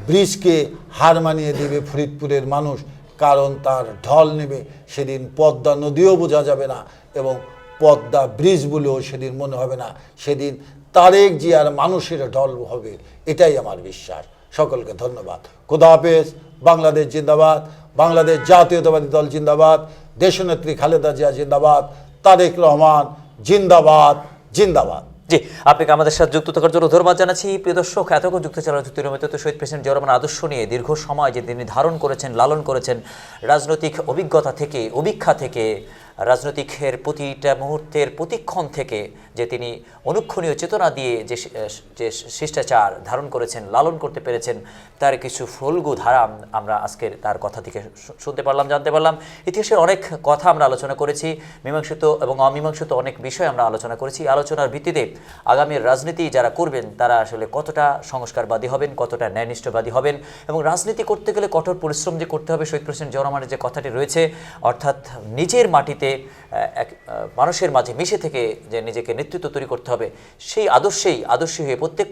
ব্রিজকে হার মানিয়ে দেবে ফরিদপুরের মানুষ, কারণ তার ঢল নেবে। সেদিন পদ্মা নদীও বোঝা যাবে না এবং পদ্মা ব্রিজ বলেও সেদিন মনে হবে না, সেদিন তারেক জিয়ার মানুষের ঢল হবে, এটাই আমার বিশ্বাস। সকলকে ধন্যবাদ। খোদা হাফেজ। বাংলাদেশ জিন্দাবাদ, বাংলাদেশ জাতীয়তাবাদী দল জিন্দাবাদ, দেশনেত্রী খালেদা জিয়া জিন্দাবাদ, তারেক রহমান জিন্দাবাদ জিন্দাবাদ। জি, আপনাকে আমাদের সাথে যুক্ত থাকার জন্য ধন্যবাদ জানাচ্ছি। প্রিয় দর্শক, এতক্ষণ যুক্ত ছিলেন শহীদ প্রেসিডেন্ট জিয়াউর রহমান আদর্শ নিয়ে দীর্ঘ সময় যে তিনি ধারণ করেছেন, লালন করেছেন, রাজনৈতিক অভিজ্ঞতা থেকে, অভিক্ষা থেকে, রাজনৈতিকের প্রতিটা মুহূর্তের প্রতিক্ষণ থেকে যে তিনি অনুক্ষণীয় চেতনা দিয়ে যে শিষ্টাচার ধারণ করেছেন, লালন করতে পেরেছেন, তার কিছু ফলগু ধারা আমরা আজকের তার কথা থেকে শুনতে পারলাম, জানতে পারলাম। ইতিহাসের অনেক কথা আমরা আলোচনা করেছি, মীমাংসিত এবং অমীমাংসিত অনেক বিষয় আমরা আলোচনা করেছি। আলোচনার ভিত্তিতে আগামীর রাজনীতি যারা করবেন তারা আসলে কতটা সংস্কারবাদী হবেন, কতটা ন্যায়নিষ্ঠবাদী হবেন, এবং রাজনীতি করতে গেলে কঠোর পরিশ্রম যে করতে হবে, শহীদ প্রেসিডেন্ট জিয়াউর রহমানের যে কথাটি রয়েছে, অর্থাৎ নিজের মাটিতে এক মানুষের মাঝে মিশে থেকে যে নিজেকে নেতৃত্ব তৈরি করতে হবে, সেই আদর্শী হয়ে প্রত্যেক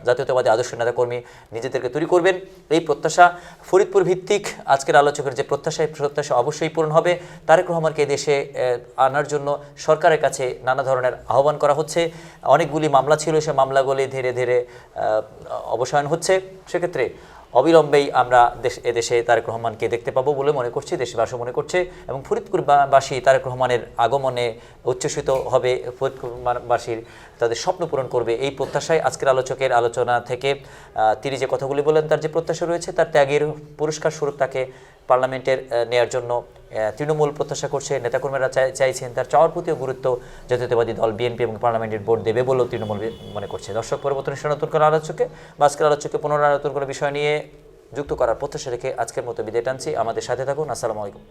জাতীয়তাবাদী আদর্শ নেতাকর্মী নিজেদেরকে তৈরি করবেন, এই প্রত্যাশা ফরিদপুর ভিত্তিক আজকের আলোচকের যে প্রত্যাশা অবশ্যই পূরণ হবে। তারেক রহমানকে দেশে আনার জন্য সরকারের কাছে নানা ধরনের আহ্বান করা হচ্ছে। অনেকগুলি মামলা ছিল, সে মামলাগুলি ধীরে ধীরে অবসান হচ্ছে। সেক্ষেত্রে অবিলম্বেই আমরা এদেশে তারেক রহমানকে দেখতে পাবো বলে মনে করছি, দেশবাসী মনে করছে, এবং ফরিদপুরবাসী তারেক রহমানের আগমনে উচ্ছ্বসিত হবে, ফরিদপুরবাসীর তাদের স্বপ্ন পূরণ করবে, এই প্রত্যাশায় আজকের আলোচকের আলোচনা থেকে তিনি যে কথাগুলি বলেন, তার যে প্রত্যাশা রয়েছে, তার ত্যাগের পুরস্কার স্বরূপ তাকে পার্লামেন্টের নেয়ার জন্য তৃণমূল প্রত্যাশা করছে, নেতাকর্মীরা চাইছেন, তার চাওয়ার প্রতিও গুরুত্ব জাতীয়তাবাদী দল বিএনপি এবং পার্লামেন্টের ভোট দেবে বলেও তৃণমূল মনে করছে। দর্শক, পরবর্তী নতুন করে আলোচকে বা আজকের আলোচকে পুনরায় নতুন করে বিষয় নিয়ে যুক্ত করার প্রত্যাশা রেখে আজকের মতো বিদায় টানছি। আমাদের সাথে থাকুন। আসসালামু আলাইকুম।